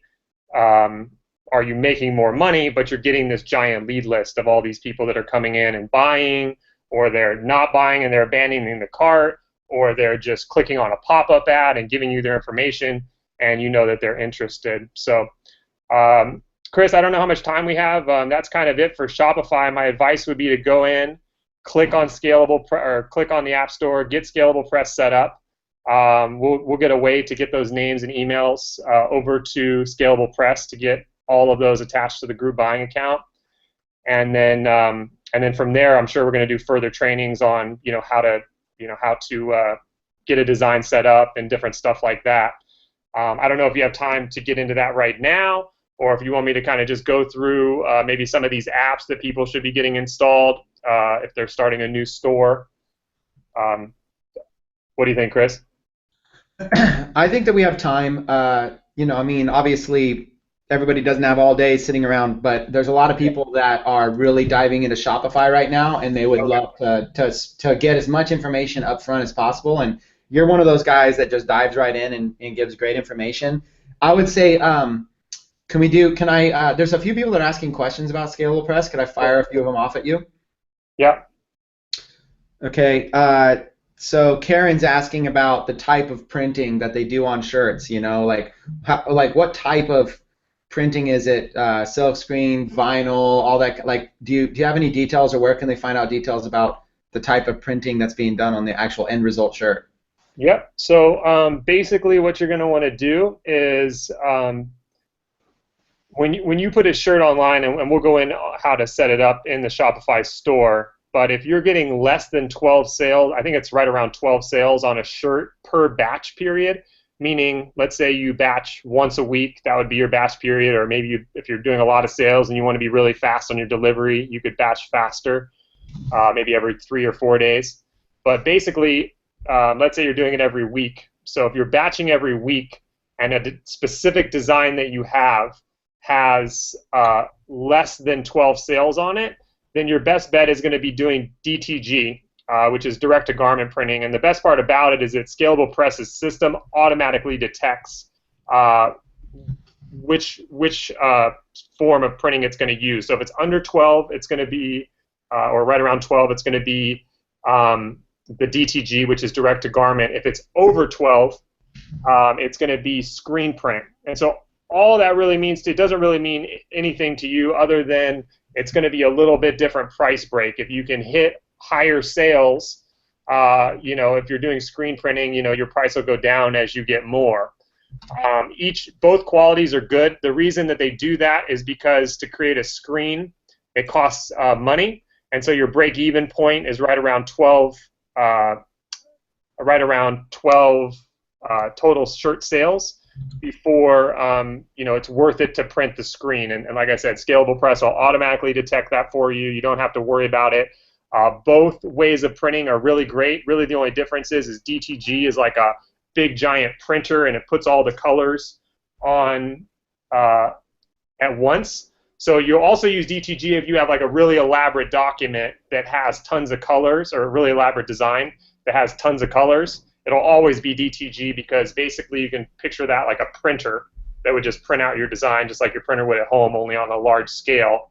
Speaker 3: are you making more money, but you're getting this giant lead list of all these people that are coming in and buying, or they're not buying and they're abandoning the cart, or they're just clicking on a pop-up ad and giving you their information, and you know that they're interested. So, Chris, I don't know how much time we have. That's kind of it for Shopify. My advice would be to go in, click on click on the App Store, get Scalable Press set up. We'll get a way to get those names and emails over to Scalable Press to get all of those attached to the group buying account, and then from there, I'm sure we're going to do further trainings on how to get a design set up and different stuff like that. I don't know if you have time to get into that right now, or if you want me to kind of just go through maybe some of these apps that people should be getting installed if they're starting a new store. What do you think, Chris?
Speaker 1: I think that we have time. I mean, obviously, everybody doesn't have all day sitting around, but there's a lot of people that are really diving into Shopify right now, and they would love to get as much information up front as possible. And you're one of those guys that just dives right in and gives great information. I would say, there's a few people that are asking questions about Scalable Press. Could I fire a few of them off at you?
Speaker 3: Yeah.
Speaker 1: Okay. So Karen's asking about the type of printing that they do on shirts. Like what type of printing is it? Silk screen, vinyl, all that. Like, do you have any details, or where can they find out details about the type of printing that's being done on the actual end result shirt?
Speaker 3: Yep. So basically, what you're going to want to do is when you put a shirt online, and we'll go in how to set it up in the Shopify store. But if you're getting less than 12 sales, I think it's right around 12 sales on a shirt per batch period, meaning let's say you batch once a week, that would be your batch period, or maybe if you're doing a lot of sales and you want to be really fast on your delivery, you could batch faster, maybe every 3 or 4 days. But basically, let's say you're doing it every week. So if you're batching every week and a specific design that you have has less than 12 sales on it, then your best bet is going to be doing DTG, which is direct-to-garment printing. And the best part about it is that Scalable Press's system automatically detects which form of printing it's going to use. So if it's under 12, it's going to be, or right around 12, it's going to be the DTG, which is direct-to-garment. If it's over 12, it's going to be screen print. And so all that really means, it doesn't really mean anything to you other than it's going to be a little bit different price break. If you can hit higher sales, if you're doing screen printing, your price will go down as you get more. Both qualities are good. The reason that they do that is because to create a screen, it costs money, and so your break-even point is right around 12 total shirt sales before it's worth it to print the screen. And like I said, Scalable Press will automatically detect that for you. You don't have to worry about it. Both ways of printing are really great. Really, the only difference is DTG is like a big giant printer, and it puts all the colors on at once. So you'll also use DTG if you have like a really elaborate document that has tons of colors, or a really elaborate design that has tons of colors. It'll always be DTG, because basically you can picture that like a printer that would just print out your design just like your printer would at home, only on a large scale.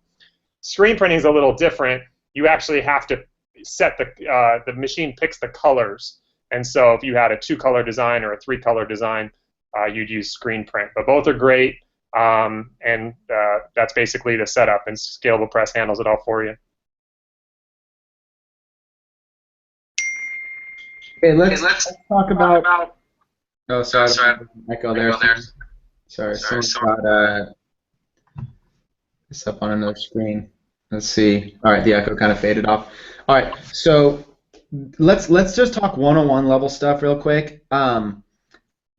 Speaker 3: Screen printing is a little different. You actually have to set the machine picks the colors. And so if you had a 2-color design or a 3-color design, you'd use screen print. But both are great, and that's basically the setup, and Scalable Press handles it all for you.
Speaker 1: Okay, let's talk about. Oh, sorry. Echo there. Sorry, someone's got this up on another screen. Let's see. All right, the echo kind of faded off. All right, so let's just talk one-on-one level stuff real quick.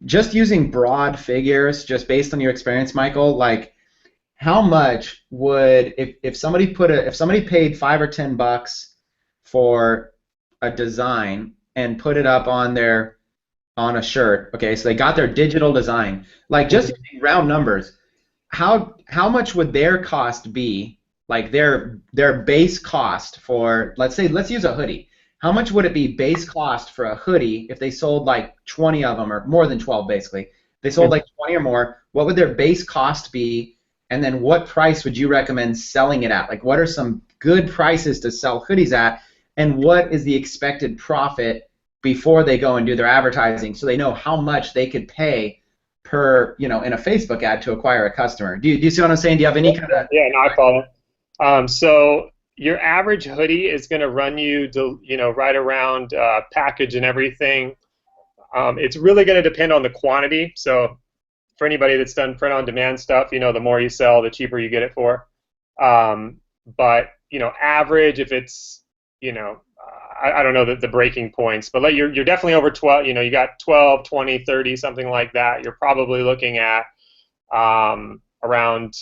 Speaker 1: Just using broad figures, just based on your experience, Michael, like how much would if somebody paid $5 or $10 for a design and put it up on a shirt, okay, so they got their digital design, like just using round numbers, how much would their cost be, like their base cost for, let's use a hoodie, how much would it be base cost for a hoodie if they sold like 20 of them, or more than 12 basically, they sold like 20 or more, what would their base cost be And then what price would you recommend selling it at? Like, what are some good prices to sell hoodies at? And what is the expected profit before they go and do their advertising, so they know how much they could pay per, in a Facebook ad to acquire a customer? Do you see what I'm saying? Do you have any kind of...
Speaker 3: Yeah, no, I follow. So your average hoodie is going to run you, right around package and everything. It's really going to depend on the quantity. So for anybody that's done print-on-demand stuff, the more you sell, the cheaper you get it for. But average, if it's, I don't know the breaking points, but you're definitely over 12. You got 12, 20, 30, something like that. You're probably looking at around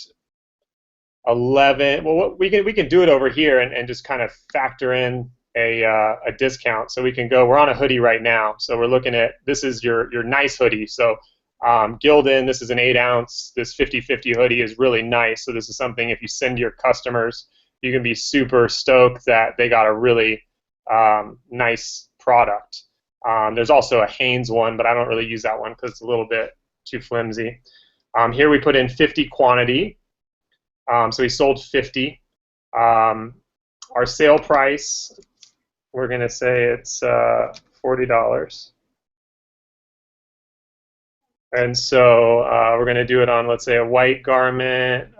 Speaker 3: 11. Well, we can do it over here and just kind of factor in a discount. So we can go. We're on a hoodie right now, so we're looking at, this is your nice hoodie. So Gildan, this is an 8-ounce. This 50/50 hoodie is really nice. So this is something, if you send to your customers, you can be super stoked that they got a really nice product. There's also a Hanes one, but I don't really use that one because it's a little bit too flimsy. Here we put in 50 quantity. So we sold 50. Our sale price, we're going to say it's $40. And so we're going to do it on, let's say, a white garment,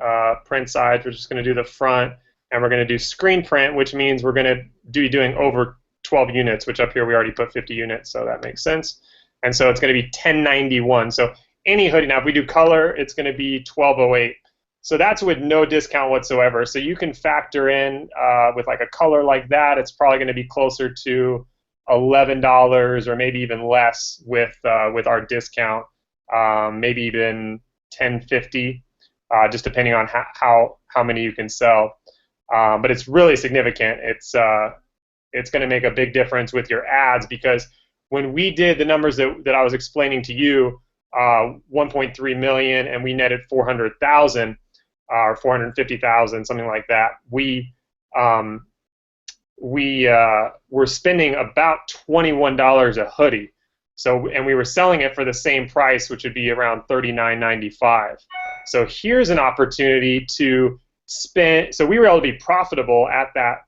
Speaker 3: print size. We're just going to do the front, and we're going to do screen print, which means we're going to be doing over 12 units, which up here we already put 50 units, so that makes sense. And so it's going to be $10.91. So any hoodie, now if we do color, it's going to be $12.08. So that's with no discount whatsoever. So you can factor in with like a color like that, it's probably going to be closer to $11 or maybe even less with our discount. Maybe even $10.50, just depending on how many you can sell. But it's really significant. It's going to make a big difference with your ads, because when we did the numbers that I was explaining to you, 1.3 million, and we netted 400,000 or 450,000, something like that. We were spending about $21 a hoodie. So, and we were selling it for the same price, which would be around $39.95. So here's an opportunity to spend. So we were able to be profitable at that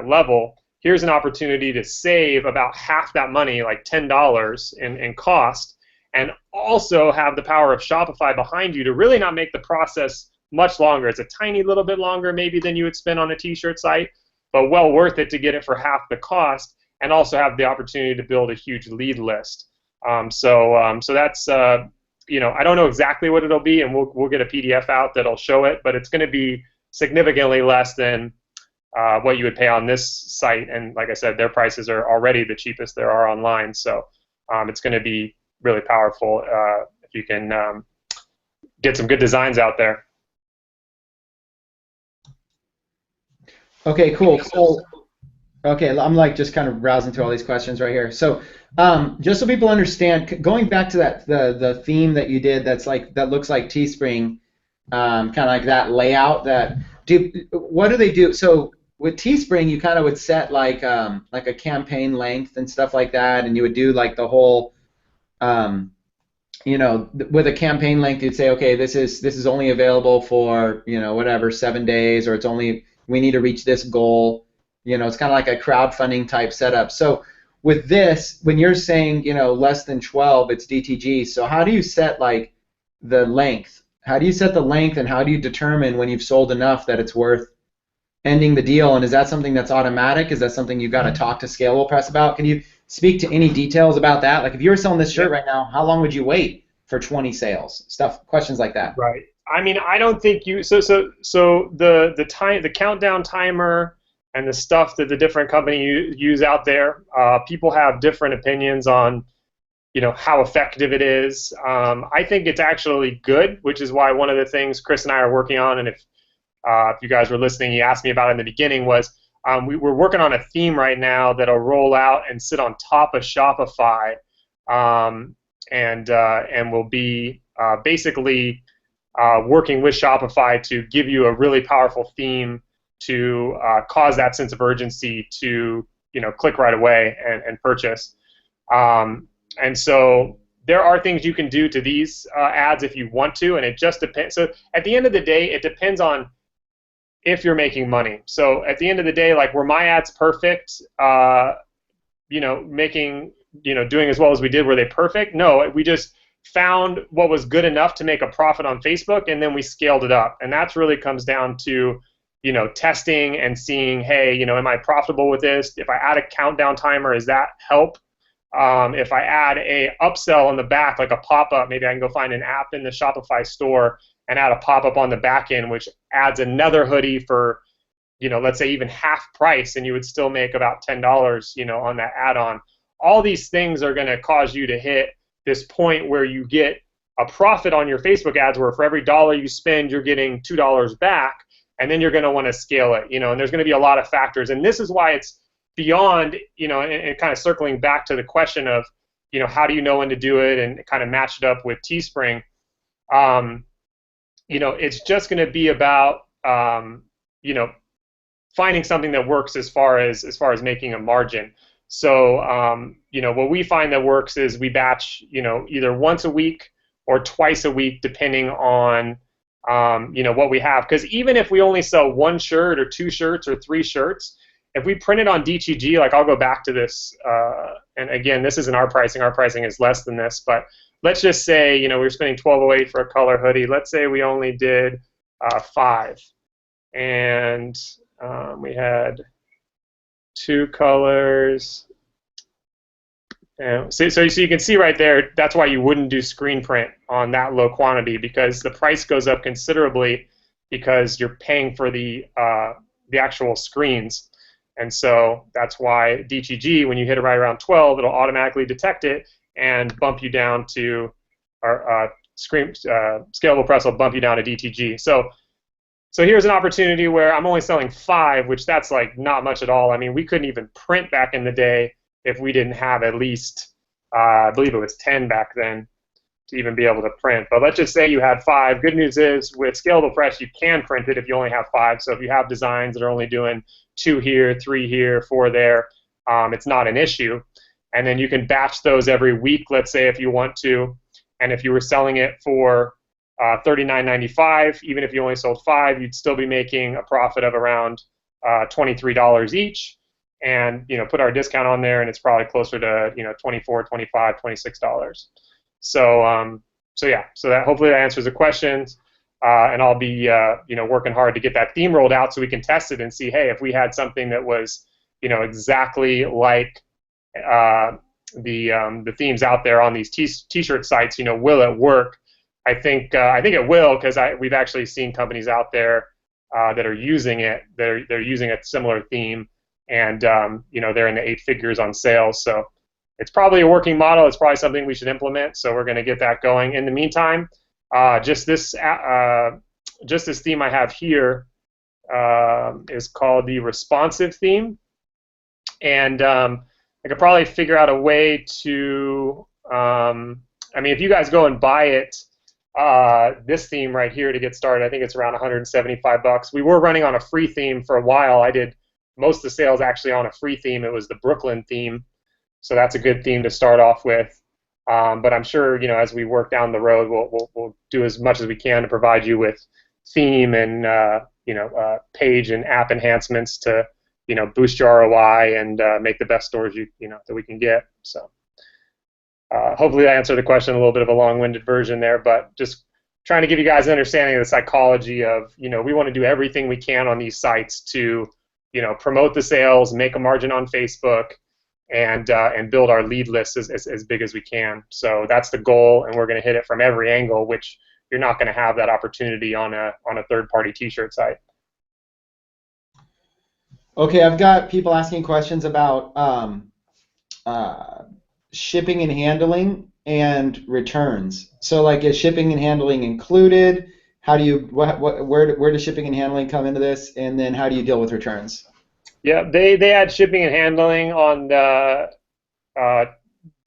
Speaker 3: level. Here's an opportunity to save about half that money, like $10 in cost, and also have the power of Shopify behind you to really not make the process much longer. It's a tiny little bit longer maybe than you would spend on a t-shirt site, but well worth it to get it for half the cost, and also have the opportunity to build a huge lead list. So that's I don't know exactly what it'll be, and we'll get a PDF out that'll show it, but it's going to be significantly less than what you would pay on this site. And like I said, their prices are already the cheapest there are online. So it's going to be really powerful if you can get some good designs out there.
Speaker 1: Okay, cool. Okay, I'm like just kind of browsing through all these questions right here. So just so people understand, going back to the theme that you did, that looks like Teespring, kind of like that layout. What do they do? So with Teespring, you kind of would set like a campaign length and stuff like that, and you would do like the whole, with a campaign length, you'd say, okay, this is only available for whatever 7 days, or we need to reach this goal. It's kind of like a crowdfunding type setup. So with this, when you're saying less than 12, it's DTG. So how do you set like the length? How do you set the length, and how do you determine when you've sold enough that it's worth ending the deal? And is that something that's automatic? Is that something you've got to talk to Scalable Press about? Can you speak to any details about that? Like if you were selling this shirt right now, how long would you wait for 20 sales? Questions like that.
Speaker 3: Right. I mean, I don't think you. So the countdown timer and the stuff that the different companies use out there, people have different opinions on, how effective it is. I think it's actually good, which is why one of the things Chris and I are working on, and if you guys were listening, you asked me about it in the beginning, was we're working on a theme right now that'll roll out and sit on top of Shopify, and will be basically working with Shopify to give you a really powerful theme to cause that sense of urgency to click right away and purchase. And so there are things you can do to these ads if you want to, and it just depends. So at the end of the day, it depends on if you're making money. So at the end of the day, like, were my ads perfect? Doing as well as we did, were they perfect? No, we just found what was good enough to make a profit on Facebook, and then we scaled it up. And that's really comes down to, testing and seeing, hey, am I profitable with this? If I add a countdown timer, does that help? If I add a upsell on the back, like a pop-up, maybe I can go find an app in the Shopify store and add a pop-up on the back end, which adds another hoodie for, let's say even half price, and you would still make about $10, on that add-on. All these things are going to cause you to hit this point where you get a profit on your Facebook ads, where for every dollar you spend, you're getting $2 back, and then you're going to want to scale it, and there's going to be a lot of factors. And this is why it's beyond, and kind of circling back to the question of, how do you know when to do it, and kind of match it up with Teespring. It's just going to be about, finding something that works as far as making a margin. So, what we find that works is we batch, either once a week or twice a week, depending on, what we have. Because even if we only sell one shirt or two shirts or three shirts, if we print it on DTG, like, I'll go back to this, and again, this isn't our pricing. Our pricing is less than this, but let's just say, we're spending $12.08 for a color hoodie. Let's say we only did 5, and we had 2 colors. And so you can see right there, that's why you wouldn't do screen print on that low quantity, because the price goes up considerably because you're paying for the actual screens. And so that's why DTG, when you hit it right around 12, it'll automatically detect it and bump you down to our scalable press will bump you down to DTG. So here's an opportunity where I'm only selling 5, which that's like not much at all. I mean, we couldn't even print back in the day if we didn't have at least, I believe it was 10 back then, to even be able to print. But let's just say you had 5. Good news is with scalable press, you can print it if you only have 5. So if you have designs that are only doing 2 here, 3 here, 4 there, it's not an issue. And then you can batch those every week, let's say, if you want to. And if you were selling it for $39.95, even if you only sold 5, you'd still be making a profit of around $23 each. And put our discount on there, and it's probably closer to $24, $25, $26. So yeah, so that hopefully that answers the questions. And I'll be working hard to get that theme rolled out so we can test it and see, hey, if we had something that was exactly like the themes out there on these t-shirt sites, will it work? I think it will, because we've actually seen companies out there that are using it. They're using a similar theme, and they're in the 8 figures on sales. So it's probably a working model. It's probably something we should implement. So we're going to get that going. In the meantime, just this theme I have here is called the responsive theme, and I could probably figure out a way to. If you guys go and buy it, this theme right here to get started, I think it's around $175. We were running on a free theme for a while. I did most of the sales actually on a free theme. It was the Brooklyn theme, so that's a good theme to start off with. But I'm sure as we work down the road, we'll do as much as we can to provide you with theme and page and app enhancements to boost your ROI and make the best stores that we can get. So hopefully I answered the question. A little bit of a long-winded version there, but just trying to give you guys an understanding of the psychology of we want to do everything we can on these sites to promote the sales, make a margin on Facebook, and build our lead list as big as we can. So that's the goal, and we're going to hit it from every angle, which you're not going to have that opportunity on a third-party t-shirt site.
Speaker 1: Okay, I've got people asking questions about shipping and handling and returns. So, like, is shipping and handling included? How do you where does shipping and handling come into this? And then how do you deal with returns?
Speaker 3: Yeah, they add shipping and handling on the.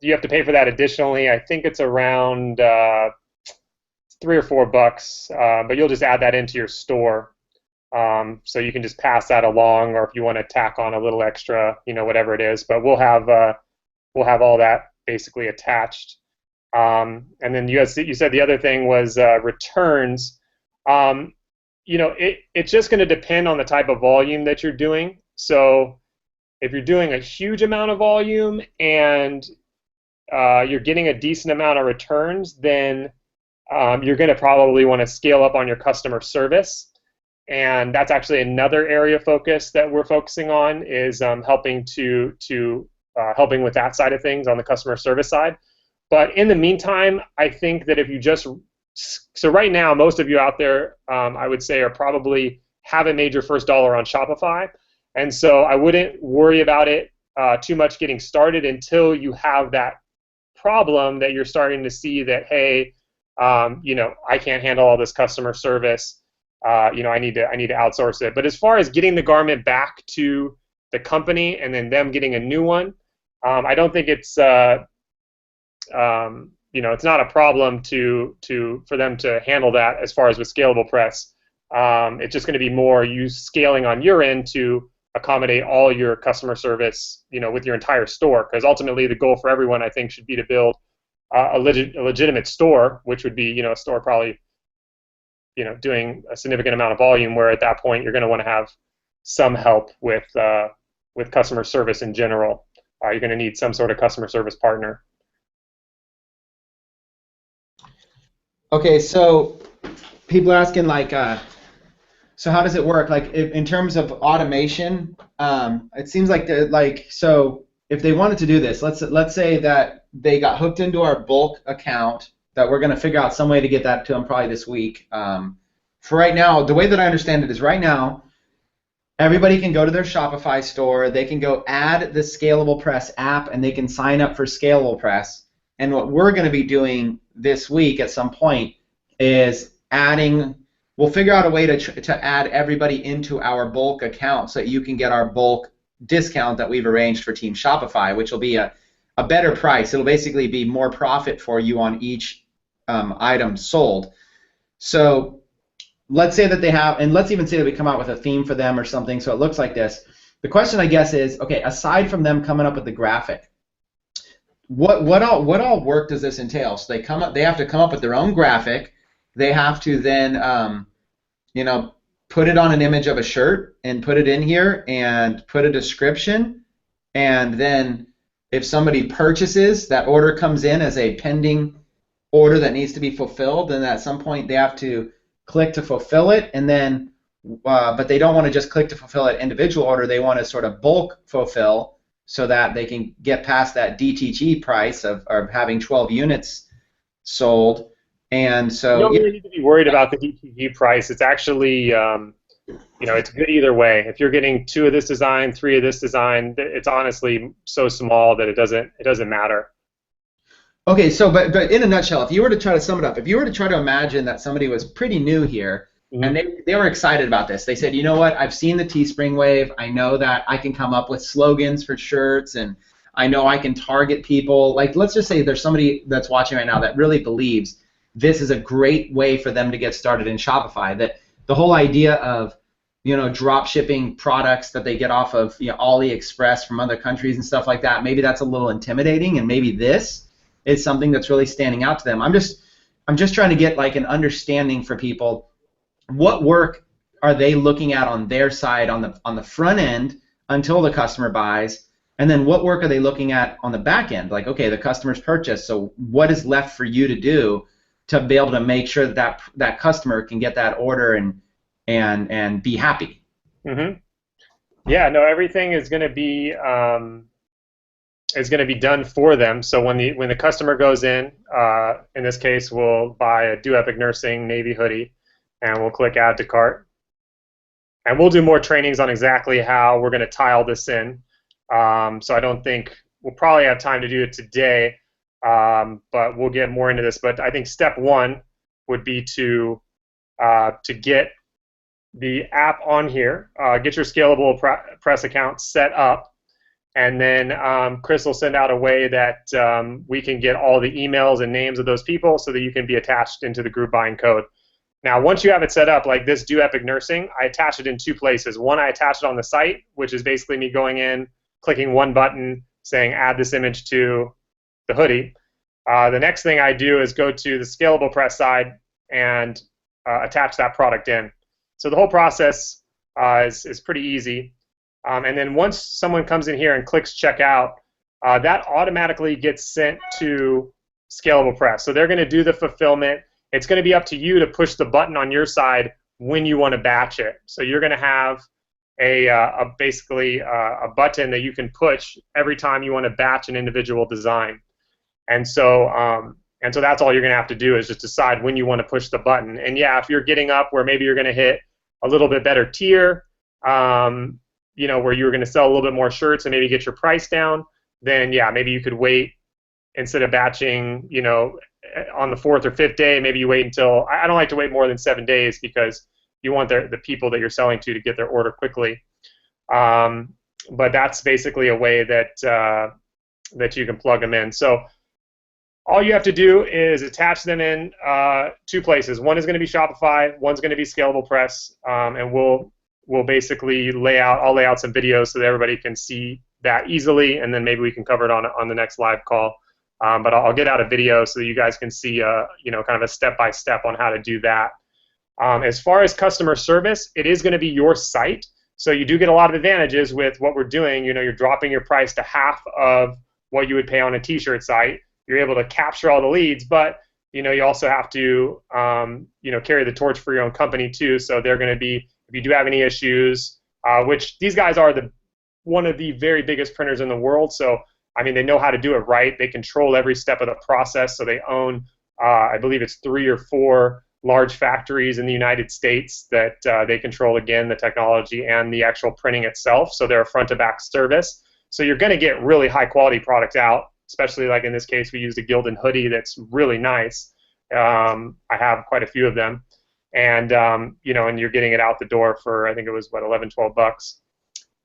Speaker 3: You have to pay for that additionally. I think it's around $3 or $4, but you'll just add that into your store. So you can just pass that along, or if you want to tack on a little extra, whatever it is. But we'll have all that basically attached. And then you said the other thing was returns. It's just going to depend on the type of volume that you're doing. So if you're doing a huge amount of volume and you're getting a decent amount of returns, then you're going to probably want to scale up on your customer service. And that's actually another area of focus that we're focusing on, is helping helping with that side of things on the customer service side. But in the meantime, I think that if you so right now, most of you out there, I would say, haven't made your first dollar on Shopify. And so I wouldn't worry about it too much getting started until you have that problem that you're starting to see that, hey, I can't handle all this customer service. I need to outsource it. But as far as getting the garment back to the company and then them getting a new one, I don't think it's it's not a problem for them to handle that as far as with scalable press. It's just going to be more you scaling on your end to accommodate all your customer service, with your entire store. Because ultimately, the goal for everyone, I think, should be to build a legitimate store, which would be, a store probably, doing a significant amount of volume. Where at that point, you're going to want to have some help with customer service in general. You're going to need some sort of customer service partner.
Speaker 1: Okay, so people are asking, like, so how does it work? Like, in terms of automation, it seems like so if they wanted to do this, let's say that they got hooked into our bulk account, that we're going to figure out some way to get that to them probably this week. For right now, the way that I understand it is right now, everybody can go to their Shopify store, they can go add the Scalable Press app, and they can sign up for Scalable Press. And what we're going to be doing this week at some point is we'll figure out a way to add everybody into our bulk account so that you can get our bulk discount that we've arranged for Team Shopify, which will be a better price. It'll basically be more profit for you on each item sold. So let's say that they have, and let's even say that we come out with a theme for them or something so it looks like this. The question, I guess, is, okay, aside from them coming up with the graphic, what all work does this entail? So they have to come up with their own graphic. They have to then put it on an image of a shirt and put it in here and put a description, and then if somebody purchases, that order comes in as a pending order that needs to be fulfilled, then at some point they have to click to fulfill it, and then but they don't want to just click to fulfill an individual order. They want to sort of bulk fulfill so that they can get past that DTG price of having 12 units sold. And so
Speaker 3: you don't really need to be worried about the DTG price. It's actually, it's good either way. If you're getting 2 of this design, 3 of this design, it's honestly so small that it doesn't matter.
Speaker 1: Okay, so but in a nutshell, if you were to try to sum it up, if you were to try to imagine that somebody was pretty new here, and they were excited about this. They said, you know what, I've seen the Teespring wave. I know that I can come up with slogans for shirts, and I know I can target people. Like, let's just say there's somebody that's watching right now that really believes this is a great way for them to get started in Shopify. That the whole idea of, drop shipping products that they get off of AliExpress from other countries and stuff like that, maybe that's a little intimidating, and maybe this is something that's really standing out to them. I'm just trying to get like an understanding for people. What work are they looking at on their side on the front end until the customer buys, and then what work are they looking at on the back end? Like, okay, the customer's purchased, so what is left for you to do to be able to make sure that customer can get that order and be happy?
Speaker 3: Mm-hmm. Yeah, no, everything is going to be done for them. So when the customer goes in this case, we'll buy a Do Epic Nursing navy hoodie, and we'll click Add to Cart. And we'll do more trainings on exactly how we're going to tile this in. So I don't think we'll probably have time to do it today, but we'll get more into this. But I think step 1 would be to get the app on here, get your Scalable Press account set up, and then Chris will send out a way that we can get all the emails and names of those people so that you can be attached into the group buying code. Now, once you have it set up, like this Do Epic Nursing, I attach it in 2 places. One, I attach it on the site, which is basically me going in, clicking one button, saying add this image to the hoodie. The next thing I do is go to the scalable press side and attach that product in. So the whole process is pretty easy. And then once someone comes in here and clicks checkout, that automatically gets sent to scalable press. So they're going to do the fulfillment. It's going to be up to you to push the button on your side when you want to batch it. So you're going to have basically a button that you can push every time you want to batch an individual design. And so that's all you're going to have to do is just decide when you want to push the button. And yeah, if you're getting up where maybe you're going to hit a little bit better tier, you know, where you were going to sell a little bit more shirts and maybe get your price down, then yeah, maybe you could wait instead of batching, you know, on the 4th or 5th day, maybe you wait until, I don't like to wait more than 7 days because you want the people that you're selling to get their order quickly. But that's basically a way that you can plug them in. So all you have to do is attach them in 2 places. One is going to be Shopify, one's going to be Scalable Press, and we'll basically I'll lay out some videos so that everybody can see that easily, and then maybe we can cover it on the next live call. But I'll get out a video so that you guys can see, you know, kind of a step-by-step on how to do that. As far as customer service, it is going to be your site, so you do get a lot of advantages with what we're doing. You know, you're dropping your price to half of what you would pay on a T-shirt site. You're able to capture all the leads, but you know, you also have to, you know, carry the torch for your own company too. So they're going to be, if you do have any issues, which these guys are one of the very biggest printers in the world. So I mean, they know how to do it right. They control every step of the process. So they own, I believe it's 3 or 4 large factories in the United States that they control, again, the technology and the actual printing itself. So they're a front-to-back service. So you're going to get really high-quality product out, especially like in this case, we used a Gildan hoodie that's really nice. I have quite a few of them. And, you know, and you're getting it out the door for, I think it was, what, 11, 12 bucks.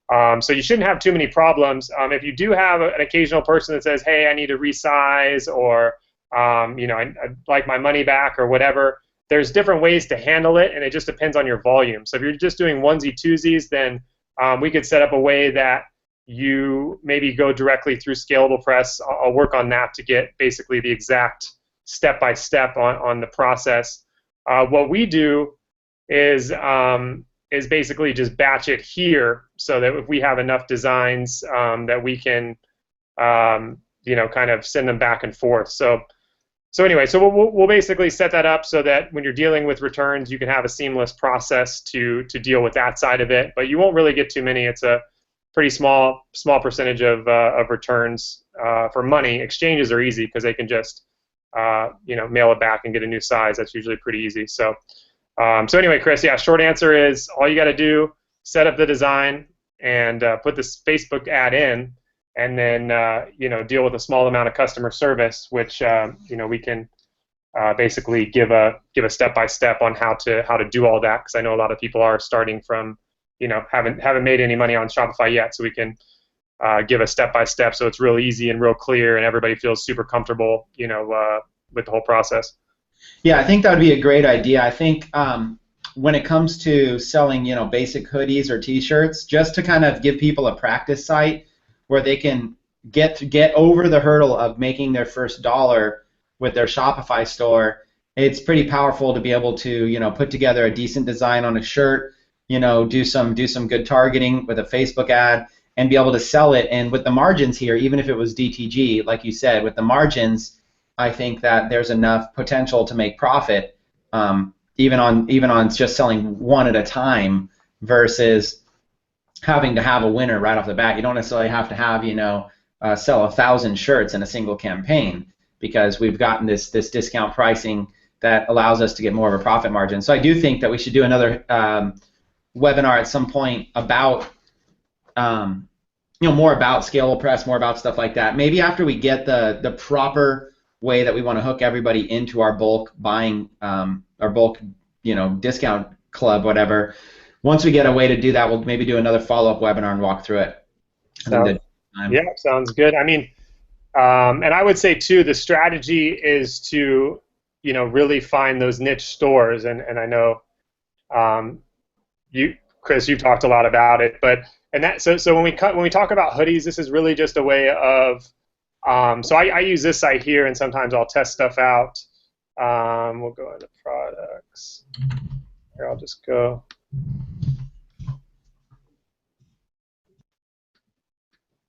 Speaker 3: So you shouldn't have too many problems. If you do have an occasional person that says, hey, I need to resize, or, you know, I'd like my money back or whatever, there's different ways to handle it, and it just depends on your volume. So if you're just doing onesie-twosies, then we could set up a way that you maybe go directly through Scalable Press. I'll work on that to get basically the exact step-by-step on the process. What we do is basically just batch it here, so that if we have enough designs that we can, you know, kind of send them back and forth. So anyway, so we'll basically set that up so that when you're dealing with returns, you can have a seamless process to deal with that side of it. But you won't really get too many. It's a pretty small percentage of returns for money. Exchanges are easy because they can just you know, mail it back and get a new size. That's usually pretty easy. So so anyway, Chris, yeah, short answer is all you got to do, set up the design and put this Facebook ad in, and then you know, deal with a small amount of customer service, which you know, we can basically give a step-by-step on how to do all that, because I know a lot of people are starting from, you know, haven't made any money on Shopify yet, so we can give a step-by-step so it's real easy and real clear, and everybody feels super comfortable, you know, with the whole process.
Speaker 1: Yeah, I think that would be a great idea. I think when it comes to selling, you know, basic hoodies or T-shirts, just to kind of give people a practice site where they can get over the hurdle of making their first dollar with their Shopify store, it's pretty powerful to be able to, you know, put together a decent design on a shirt, you know, do some good targeting with a Facebook ad, and be able to sell it. And with the margins here, even if it was DTG, like you said, with the margins, I think that there's enough potential to make profit, even on just selling one at a time versus having to have a winner right off the bat. You don't necessarily have to have, you know, sell 1,000 shirts in a single campaign, because we've gotten this discount pricing that allows us to get more of a profit margin. So I do think that we should do another webinar at some point about, you know, more about Scalable Press, more about stuff like that. Maybe after we get the proper way that we want to hook everybody into our bulk buying, our bulk, you know, discount club, whatever. Once we get a way to do that, we'll maybe do another follow-up webinar and walk through it.
Speaker 3: Yeah, sounds good. I mean, and I would say too, the strategy is to, you know, really find those niche stores, and I know you, Chris, you've talked a lot about it, but so when we talk about hoodies, this is really just a way of So I use this site here, and sometimes I'll test stuff out. We'll go into products. Here, I'll just go.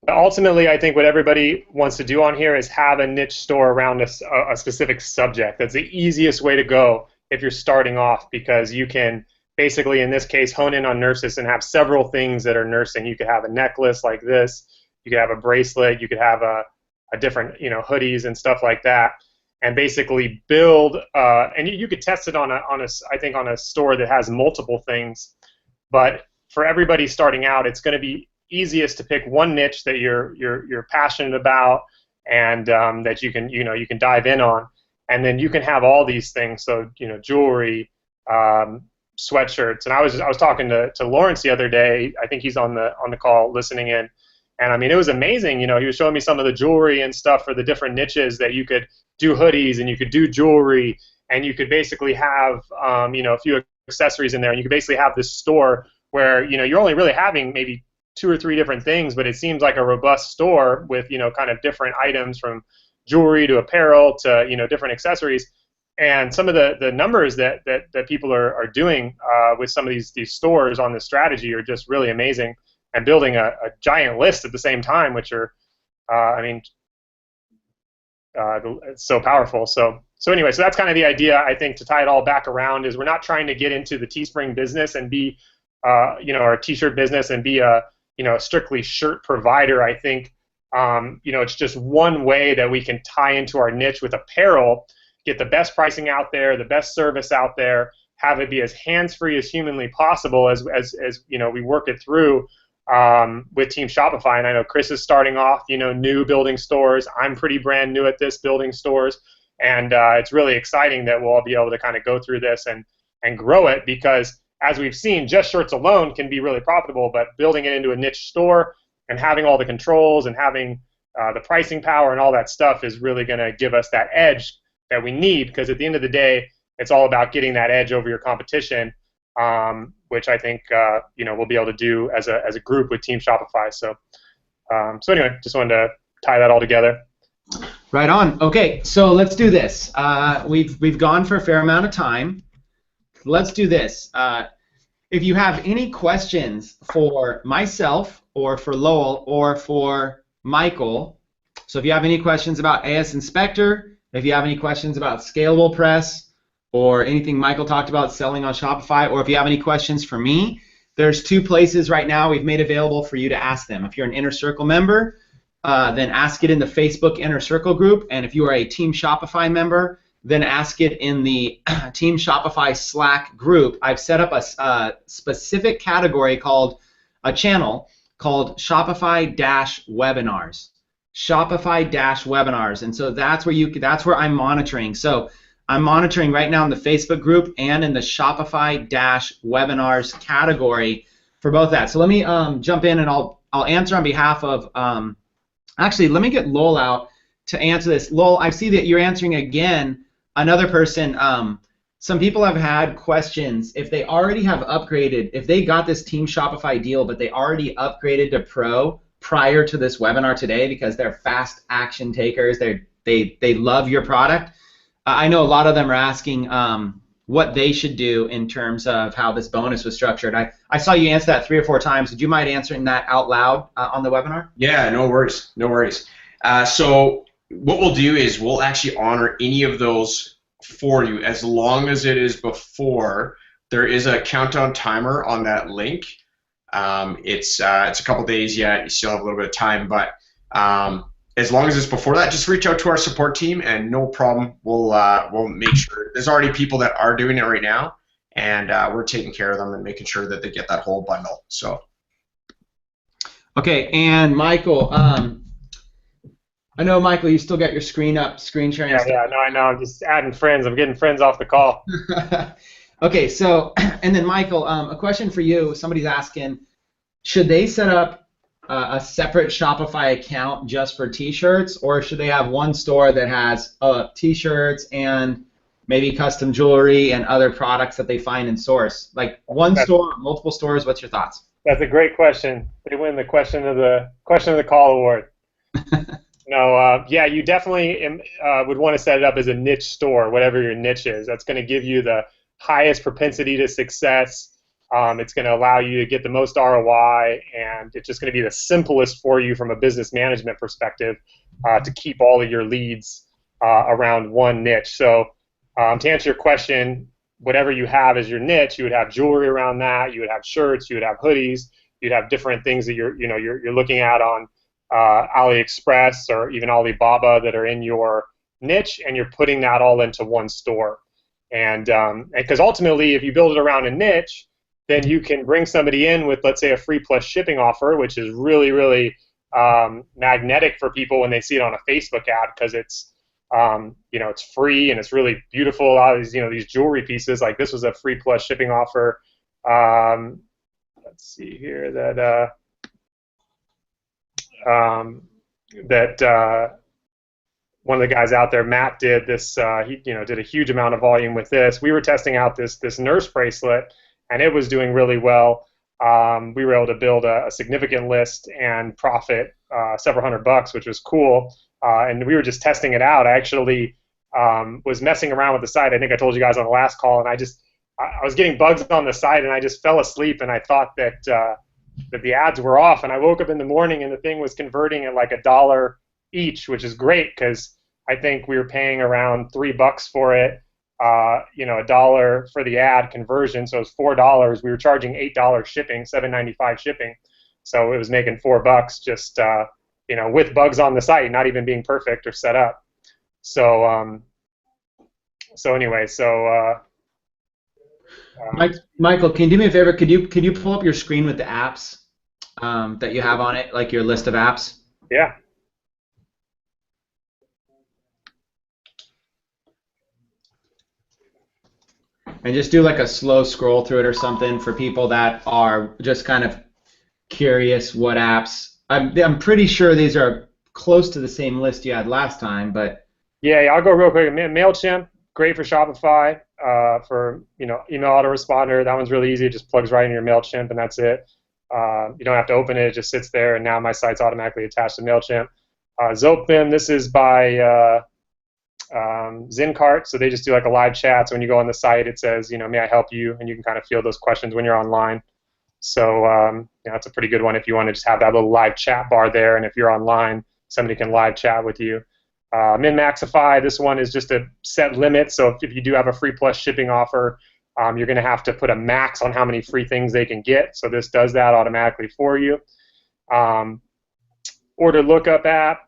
Speaker 3: But ultimately, I think what everybody wants to do on here is have a niche store around a specific subject. That's the easiest way to go if you're starting off, because you can basically, in this case, hone in on nurses and have several things that are nursing. You could have a necklace like this. You could have a bracelet. You could have a different, hoodies and stuff like that, and basically build. And you could test it on a store that has multiple things. But for everybody starting out, it's going to be easiest to pick one niche that you're passionate about, and that you can dive in on, and then you can have all these things. So jewelry, sweatshirts. And I was talking to Lawrence the other day. I think he's on the call listening in. And I mean, it was amazing. He was showing me some of the jewelry and stuff for the different niches that you could do hoodies, and you could do jewelry, and you could basically have a few accessories in there, and you could basically have this store where you're only really having maybe 2 or 3 different things, but it seems like a robust store with kind of different items, from jewelry to apparel to different accessories. And some of the numbers that people are doing with some of these stores on this strategy are just really amazing, and building a giant list at the same time, which are it's so powerful. So anyway, so that's kind of the idea. I think to tie it all back around is we're not trying to get into the Teespring business and be or a t-shirt business and be a strictly shirt provider. I think it's just one way that we can tie into our niche with apparel, get the best pricing out there, the best service out there, have it be as hands-free as humanly possible as we work it through with Team Shopify. And I know Chris is starting off, new building stores. I'm pretty brand new at this, building stores, and it's really exciting that we'll all be able to kind of go through this and grow it, because as we've seen, just shirts alone can be really profitable, but building it into a niche store and having all the controls and having the pricing power and all that stuff is really going to give us that edge that we need, because at the end of the day, it's all about getting that edge over your competition, which I think we'll be able to do as a group with Team Shopify. So anyway, just wanted to tie that all together.
Speaker 1: Right on. Okay, so let's do this. We've gone for a fair amount of time. Let's do this. If you have any questions for myself or for Lowell or for Michael, so if you have any questions about AS Inspector, if you have any questions about Scalable Press, or anything Michael talked about selling on Shopify, or if you have any questions for me, there's 2 places right now we've made available for you to ask them. If you're an Inner Circle member, then ask it in the Facebook Inner Circle group, and if you are a Team Shopify member, then ask it in the Team Shopify Slack group. I've set up a specific category called a channel called Shopify-webinars. Shopify-webinars, and so that's where I'm monitoring. So I'm monitoring right now in the Facebook group and in the Shopify-webinars category for both that. So let me jump in, and I'll answer on behalf of. Actually, let me get Lowell out to answer this. Lowell, I see that you're answering again. Another person, some people have had questions. If they already have upgraded, if they got this Team Shopify deal, but they already upgraded to Pro prior to this webinar today because they're fast action takers, they love your product. I know a lot of them are asking what they should do in terms of how this bonus was structured. I saw you answer that 3 or 4 times. Would you mind answering that out loud on the webinar?
Speaker 4: Yeah, no worries. So what we'll do is we'll actually honor any of those for you as long as it is before. There is a countdown timer on that link. It's a couple days yet. You still have a little bit of time, but as long as it's before that, just reach out to our support team, and no problem. We'll make sure. There's already people that are doing it right now, and we're taking care of them and making sure that they get that whole bundle. So.
Speaker 1: Okay, and Michael, I know, Michael, you still got your screen up, screen sharing.
Speaker 3: Yeah, no, I know. I'm just adding friends. I'm getting friends off the call.
Speaker 1: Okay, so, and then Michael, a question for you. Somebody's asking, should they set up a separate Shopify account just for T-shirts, or should they have one store that has T-shirts and maybe custom jewelry and other products that they find and source? Like one store, multiple stores. What's your thoughts?
Speaker 3: That's a great question. They win the question of the call award. No, yeah, you definitely would want to set it up as a niche store, whatever your niche is. That's going to give you the highest propensity to success. It's going to allow you to get the most ROI, and it's just going to be the simplest for you from a business management perspective to keep all of your leads around one niche. So to answer your question, whatever you have as your niche, you would have jewelry around that, you would have shirts, you would have hoodies, you'd have different things that you're looking at on AliExpress or even Alibaba that are in your niche, and you're putting that all into one store. And because ultimately, if you build it around a niche, then you can bring somebody in with, let's say, a free plus shipping offer, which is really, really magnetic for people when they see it on a Facebook ad, because it's it's free and it's really beautiful. A lot of these, these jewelry pieces, like this was a free plus shipping offer. Let's see here that one of the guys out there, Matt, did this. He did a huge amount of volume with this. We were testing out this nurse bracelet, and it was doing really well. We were able to build a significant list and profit several $100, which was cool. And we were just testing it out. I actually was messing around with the site. I think I told you guys on the last call, and I was getting bugs on the site, and I just fell asleep, and I thought that the ads were off. And I woke up in the morning, and the thing was converting at like $1 each, which is great because I think we were paying around $3 for it. $1 for the ad conversion, so it was $4. We were charging $8 shipping, $7.95 shipping, so it was making $4 just with bugs on the site, not even being perfect or set up. So
Speaker 1: Michael, can you do me a favor? Could you pull up your screen with the apps that you have on it, like your list of apps?
Speaker 3: Yeah.
Speaker 1: And just do like a slow scroll through it or something for people that are just kind of curious what apps. I'm pretty sure these are close to the same list you had last time, but
Speaker 3: yeah, I'll go real quick. MailChimp, great for Shopify, for email autoresponder. That one's really easy. It just plugs right in your MailChimp, and that's it. You don't have to open it. It just sits there, and now my site's automatically attached to MailChimp. Zopim, this is by Zyncart, so they just do like a live chat. So when you go on the site, it says, may I help you, and you can kind of field those questions when you're online. So that's a pretty good one if you want to just have that little live chat bar there, and if you're online, somebody can live chat with you. MinMaxify, this one is just a set limit, so if you do have a free plus shipping offer, you're going to have to put a max on how many free things they can get, so this does that automatically for you. Order lookup app,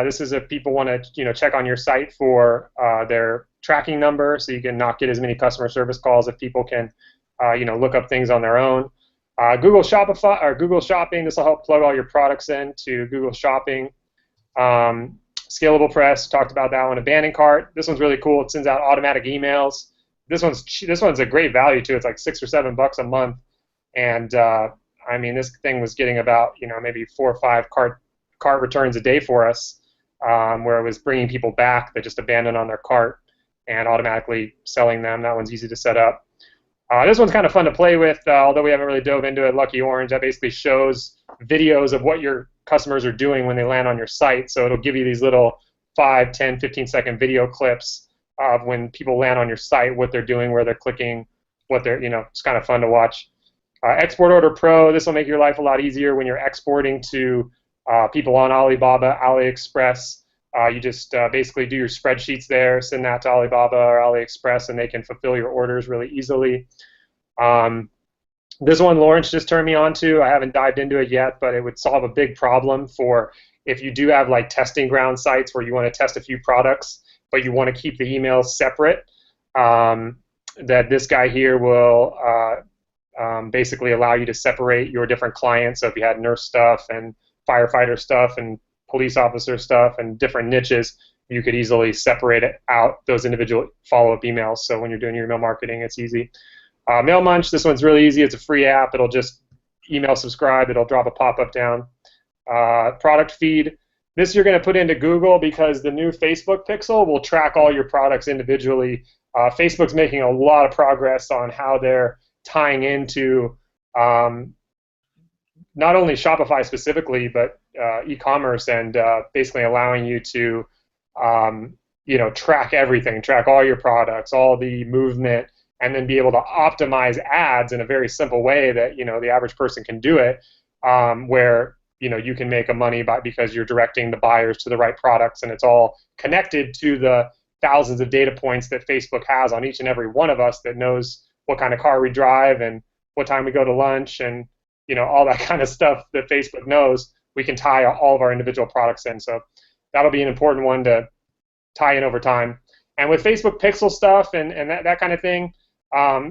Speaker 3: this is if people want to check on your site for their tracking number, so you can not get as many customer service calls if people can look up things on their own. Google Shopify or Google Shopping, this will help plug all your products into Google Shopping. Scalable Press, talked about that one. Abandoned Cart, this one's really cool. It sends out automatic emails. This one's a great value too. It's like $6 or $7 a month, and this thing was getting about maybe 4 or 5 cart returns a day for us, where it was bringing people back that just abandoned on their cart and automatically selling them. That one's easy to set up. This one's kind of fun to play with, although we haven't really dove into it. Lucky Orange, that basically shows videos of what your customers are doing when they land on your site. So it'll give you these little 5, 10, 15-second video clips of when people land on your site, what they're doing, where they're clicking, what they're, it's kind of fun to watch. Export Order Pro, this will make your life a lot easier when you're exporting to people on Alibaba, AliExpress. You just basically do your spreadsheets there, send that to Alibaba or AliExpress, and they can fulfill your orders really easily. This one Lawrence just turned me on to. I haven't dived into it yet, but it would solve a big problem for if you do have like testing ground sites where you want to test a few products, but you want to keep the emails separate. That this guy here will basically allow you to separate your different clients. So if you had nurse stuff and firefighter stuff and police officer stuff and different niches, you could easily separate it out, those individual follow-up emails. So when you're doing your email marketing, it's easy. MailMunch, this one's really easy. It's a free app. It'll just email subscribe. It'll drop a pop-up down. Product feed. This you're going to put into Google because the new Facebook pixel will track all your products individually. Facebook's making a lot of progress on how they're tying into not only Shopify specifically, but e-commerce and basically allowing you to track everything, track all your products, all the movement, and then be able to optimize ads in a very simple way that the average person can do it, where you can make a money because you're directing the buyers to the right products, and it's all connected to the thousands of data points that Facebook has on each and every one of us that knows what kind of car we drive and what time we go to lunch and all that kind of stuff that Facebook knows. We can tie all of our individual products in. So that'll be an important one to tie in over time. And with Facebook pixel stuff and that kind of thing,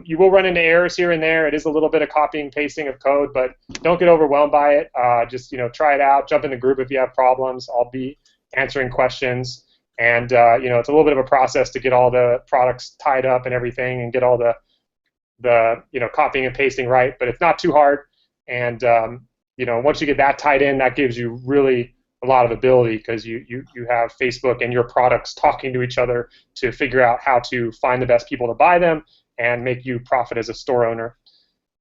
Speaker 3: you will run into errors here and there. It is a little bit of copying and pasting of code, but don't get overwhelmed by it. Just try it out. Jump in the group if you have problems. I'll be answering questions. And it's a little bit of a process to get all the products tied up and everything, and get all the copying and pasting right. But it's not too hard. And once you get that tied in, that gives you really a lot of ability, because you have Facebook and your products talking to each other to figure out how to find the best people to buy them and make you profit as a store owner.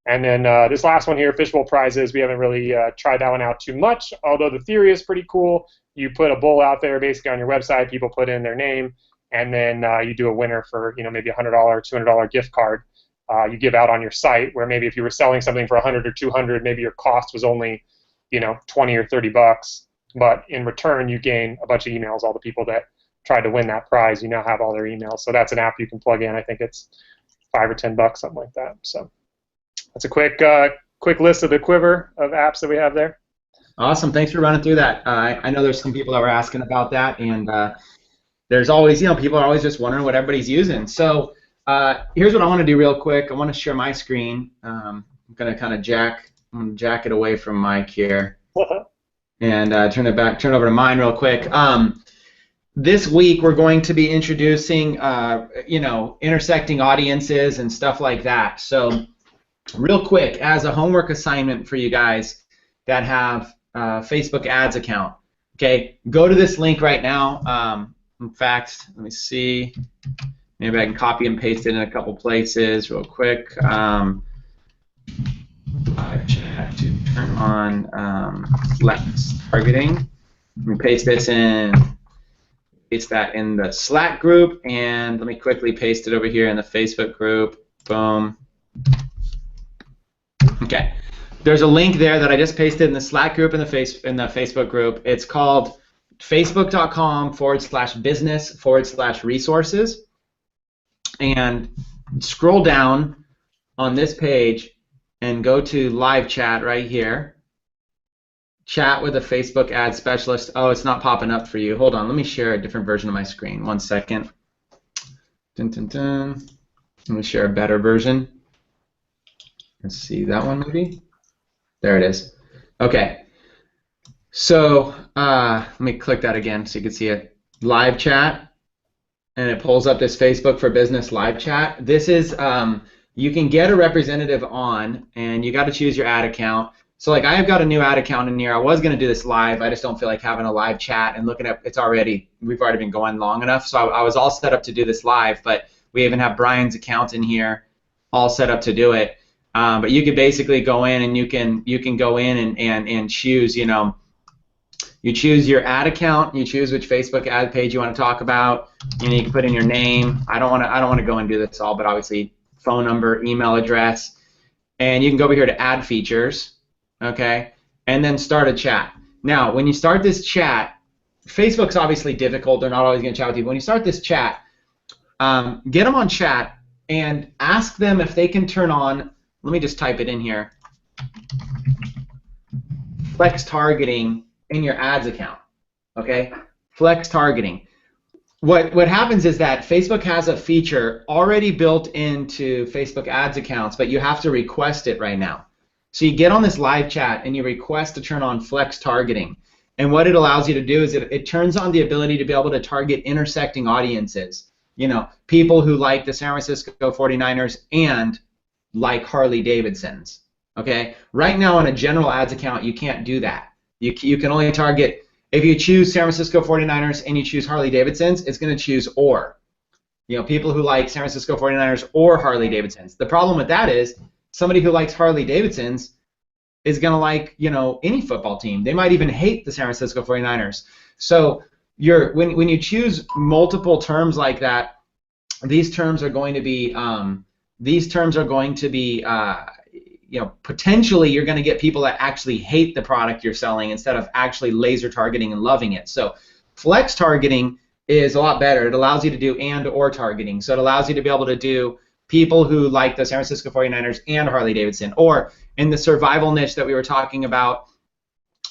Speaker 3: And then this last one here, fishbowl prizes, we haven't really tried that one out too much, although the theory is pretty cool. You put a bowl out there basically on your website, people put in their name, and then you do a winner for maybe a $100, $200 gift card. You give out on your site, where maybe if you were selling something for $100 or $200, maybe your cost was only 20 or $30, but in return you gain a bunch of emails. All the people that tried to win that prize, you now have all their emails. So that's an app you can plug in. I think it's $5 or $10, something like that. So that's a quick list of the quiver of apps that we have there.
Speaker 1: Awesome. Thanks for running through that. I know there's some people that were asking about that, and there's always, people are always just wondering what everybody's using. So here's what I want to do real quick. I want to share my screen. I'm going to kind of jack it away from Mike here and turn over to mine real quick. This week we're going to be introducing, intersecting audiences and stuff like that. So real quick, as a homework assignment for you guys that have Facebook ads account, okay, go to this link right now. In fact, let me see. Maybe I can copy and paste it in a couple places real quick. I have to turn on Flex targeting. Let me paste this in. Paste that in the Slack group, and let me quickly paste it over here in the Facebook group. Boom. Okay. There's a link there that I just pasted in the Slack group and the Facebook group. It's called facebook.com/business/resources. And scroll down on this page and go to live chat right here. Chat with a Facebook ad specialist. Oh, it's not popping up for you. Hold on, let me share a different version of my screen. 1 second. Dun, dun, dun. Let me share a better version. Let's see, that one maybe? There it is. Okay. So let me click that again so you can see it. Live chat. And it pulls up this Facebook for Business live chat. This is, you can get a representative on, and you got to choose your ad account. So like I have got a new ad account in here. I was going to do this live. I just don't feel like having a live chat and looking at we've already been going long enough. So I was all set up to do this live, but we even have Brian's account in here all set up to do it. But you can basically go in and you can go in and choose, you choose your ad account, you choose which Facebook ad page you want to talk about, and you can put in your name. I don't want to go and do this all, but obviously phone number, email address, and you can go over here to add features, okay, and then start a chat. Now, when you start this chat, Facebook's obviously difficult. They're not always going to chat with you. When you start this chat, get them on chat and ask them if they can turn on, let me just type it in here, flex targeting in your ads account, okay? Flex targeting. What happens is that Facebook has a feature already built into Facebook ads accounts, but you have to request it right now. So you get on this live chat and you request to turn on flex targeting. And what it allows you to do is it turns on the ability to be able to target intersecting audiences. People who like the San Francisco 49ers and like Harley Davidsons, okay? Right now on a general ads account, you can't do that. You can only target, if you choose San Francisco 49ers and you choose Harley Davidsons, it's going to choose or. People who like San Francisco 49ers or Harley Davidsons. The problem with that is somebody who likes Harley Davidsons is going to like, you know, any football team. They might even hate the San Francisco 49ers. So when you choose multiple terms like that, these terms are going to be you know, potentially you're going to get people that actually hate the product you're selling instead of actually laser targeting and loving it. So flex targeting is a lot better. It allows you to do and or targeting. So it allows you to be able to do people who like the San Francisco 49ers and Harley Davidson, or in the survival niche that we were talking about,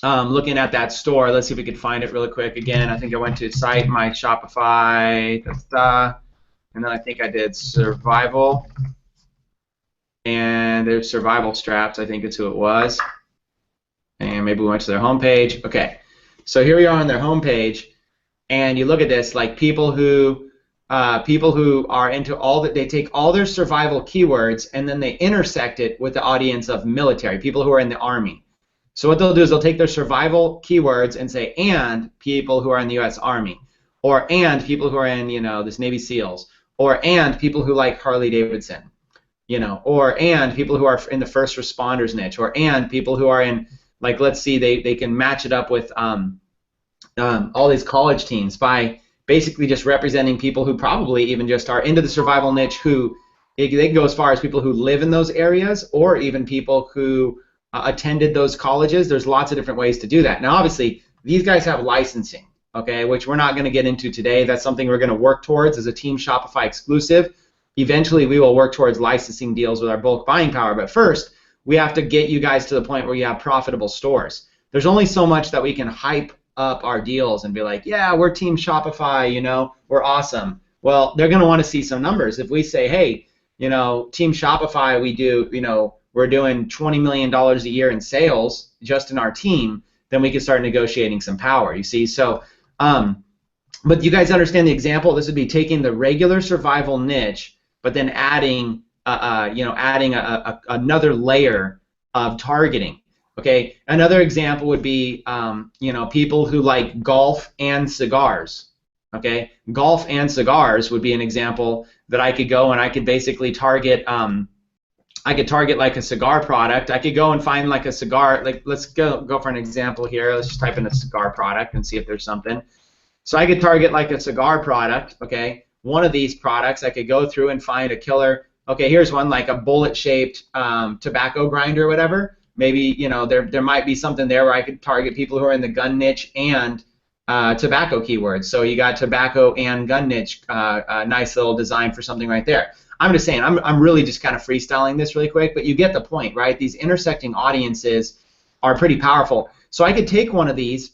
Speaker 1: looking at that store. Let's see if we could find it really quick. Again, I think I went to site, my Shopify, and then I think I did survival. And there's survival straps, I think it's who it was. And maybe we went to their homepage. Okay, so here we are on their homepage, and you look at this, like people who are into all that, they take all their survival keywords and then they intersect it with the audience of military, people who are in the Army. So what they'll do is they'll take their survival keywords and say, and people who are in the U.S. Army, or and people who are in, you know, this Navy SEALs, or and people who like Harley Davidson. You know, or and people who are in the first responders niche, or and people who are in, like, let's see, they can match it up with all these college teams by basically just representing people who probably even just are into the survival niche, who they can go as far as people who live in those areas, or even people who attended those colleges. There's lots of different ways to do that. Now, obviously, these guys have licensing, okay, which we're not going to get into today. That's something we're going to work towards as a Team Shopify exclusive. Eventually, we will work towards licensing deals with our bulk buying power, but first, we have to get you guys to the point where you have profitable stores. There's only so much that we can hype up our deals and be like, yeah, we're Team Shopify, you know, we're awesome. Well, they're going to want to see some numbers. If we say, hey, you know, Team Shopify, we do, you know, we're doing $20 million a year in sales just in our team, then we can start negotiating some power, you see. So, but you guys understand the example? This would be taking the regular survival niche, but then adding, another layer of targeting. Okay. Another example would be, you know, people who like golf and cigars. Okay. Golf and cigars would be an example that I could go and I could basically target. I could target like a cigar product. I could go and find like a cigar. Like, let's go for an example here. Let's just type in a cigar product and see if there's something. So I could target like a cigar product. Okay. One of these products, I could go through and find a killer. Okay, here's one, like a bullet-shaped tobacco grinder or whatever. Maybe, you know, there might be something there where I could target people who are in the gun niche and tobacco keywords. So you got tobacco and gun niche, a nice little design for something right there. I'm just saying, I'm really just kind of freestyling this really quick, but you get the point, right? These intersecting audiences are pretty powerful. So I could take one of these,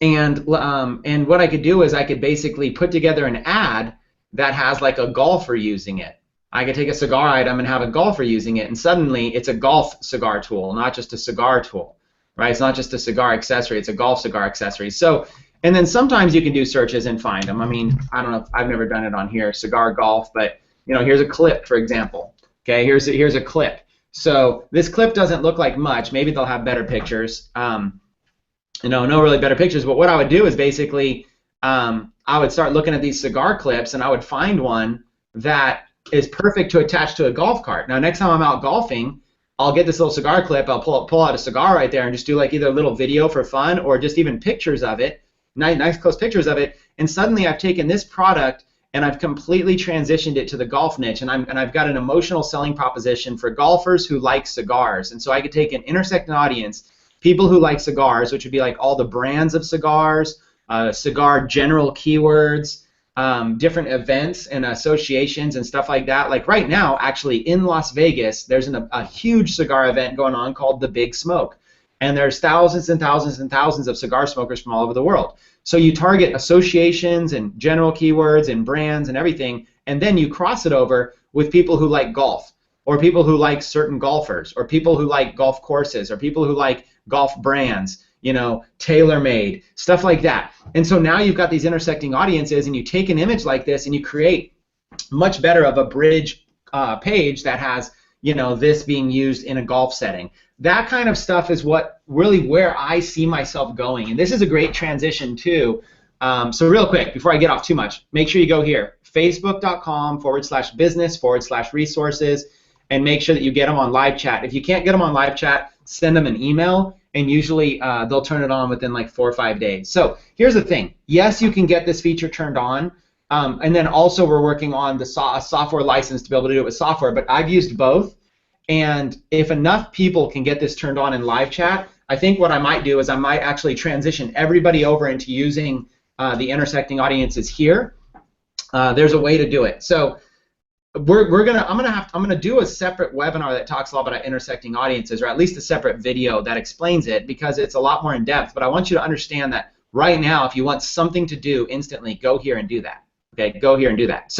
Speaker 1: and what I could do is I could basically put together an ad that has like a golfer using it. I could take a cigar item and have a golfer using it, and suddenly it's a golf cigar tool, not just a cigar tool, right? It's not just a cigar accessory, it's a golf cigar accessory. So, and then sometimes you can do searches and find them. I mean, I don't know, I've never done it on here, cigar golf, but you know, here's a clip, for example. Okay, here's a clip. So this clip doesn't look like much. Maybe they'll have better pictures. You know, no really better pictures, but what I would do is basically I would start looking at these cigar clips, and I would find one that is perfect to attach to a golf cart. Now, next time I'm out golfing, I'll get this little cigar clip, I'll pull out a cigar right there and just do like either a little video for fun or just even pictures of it, nice close pictures of it, and suddenly I've taken this product and I've completely transitioned it to the golf niche, and I've got an emotional selling proposition for golfers who like cigars. And so I could take an intersecting audience, people who like cigars, which would be like all the brands of cigars, cigar general keywords, different events and associations and stuff like that. Like right now, actually in Las Vegas, there's a huge cigar event going on called the Big Smoke. And there's thousands and thousands and thousands of cigar smokers from all over the world. So you target associations and general keywords and brands and everything, and then you cross it over with people who like golf, or people who like certain golfers, or people who like golf courses, or people who like golf brands, you know, tailor-made, stuff like that. And so now you've got these intersecting audiences, and you take an image like this and you create much better of a bridge page that has, you know, this being used in a golf setting. That kind of stuff is what really where I see myself going. And this is a great transition too. So real quick, before I get off too much, make sure you go here, facebook.com/business/resources, and make sure that you get them on live chat. If you can't get them on live chat, send them an email, and usually they'll turn it on within like 4 or 5 days. So here's the thing. Yes, you can get this feature turned on, and then also we're working on the software license to be able to do it with software, but I've used both. And if enough people can get this turned on in live chat, I think what I might do is I might actually transition everybody over into using the intersecting audiences here. There's a way to do it. So I'm gonna do a separate webinar that talks a lot about intersecting audiences, or at least a separate video that explains it, because it's a lot more in depth. But I want you to understand that right now, if you want something to do instantly, go here and do that. Okay, go here and do that.